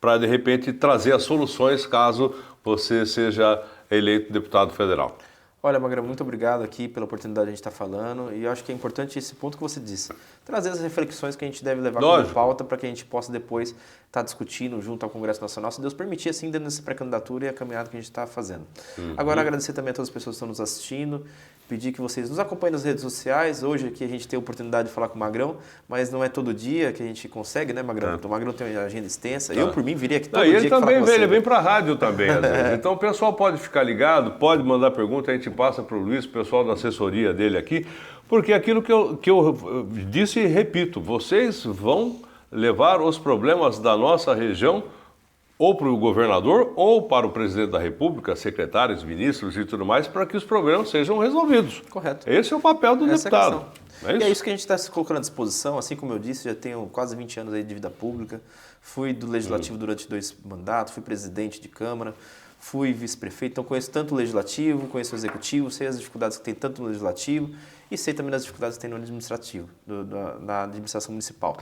A: para, de repente, trazer as soluções caso você seja eleito deputado federal.
B: Olha, Magrão, muito obrigado aqui pela oportunidade de a gente estar falando e eu acho que é importante esse ponto que você disse, trazer as reflexões que a gente deve levar como pauta para que a gente possa depois estar discutindo junto ao Congresso Nacional, se Deus permitir, assim, dentro dessa pré-candidatura e a caminhada que a gente está fazendo. Agora, agradecer também a todas as pessoas que estão nos assistindo, pedir que vocês nos acompanhem nas redes sociais. Hoje aqui a gente tem a oportunidade de falar com o Magrão, mas não é todo dia que a gente consegue, né, Magrão? O Magrão tem uma agenda extensa. Eu, por mim, viria aqui todo dia
A: ele também vem, ele vem para a rádio também, às vezes. Então o pessoal pode ficar ligado, pode mandar pergunta, a gente passa para o Luiz, o pessoal da assessoria dele aqui, porque aquilo que eu disse e repito, vocês vão levar os problemas da nossa região ou para o governador ou para o presidente da República, secretários, ministros e tudo mais, para que os problemas sejam resolvidos.
B: Correto.
A: Esse é o papel do deputado.
B: E é isso que a gente está se colocando à disposição. Assim como eu disse, já tenho quase 20 anos aí de vida pública, fui do Legislativo durante 2 mandatos, fui presidente de Câmara, fui vice-prefeito, então conheço tanto o Legislativo, conheço o Executivo, sei as dificuldades que tem tanto no Legislativo e sei também das dificuldades que tem no administrativo, na administração municipal.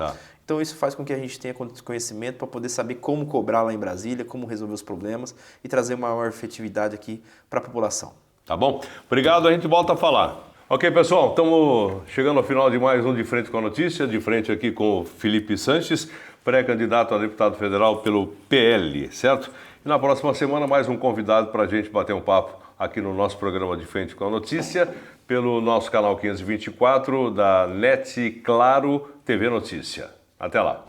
B: Então isso faz com que a gente tenha conhecimento para poder saber como cobrar lá em Brasília, como resolver os problemas e trazer maior efetividade aqui para a população.
A: Tá bom? Obrigado, a gente volta a falar. Ok, pessoal, estamos chegando ao final de mais um De Frente com a Notícia, de frente aqui com o Felipe Sanches, pré-candidato a deputado federal pelo PL, certo? E na próxima semana mais um convidado para a gente bater um papo aqui no nosso programa De Frente com a Notícia, pelo nosso canal 524 da NET Claro TV Notícia. Até lá!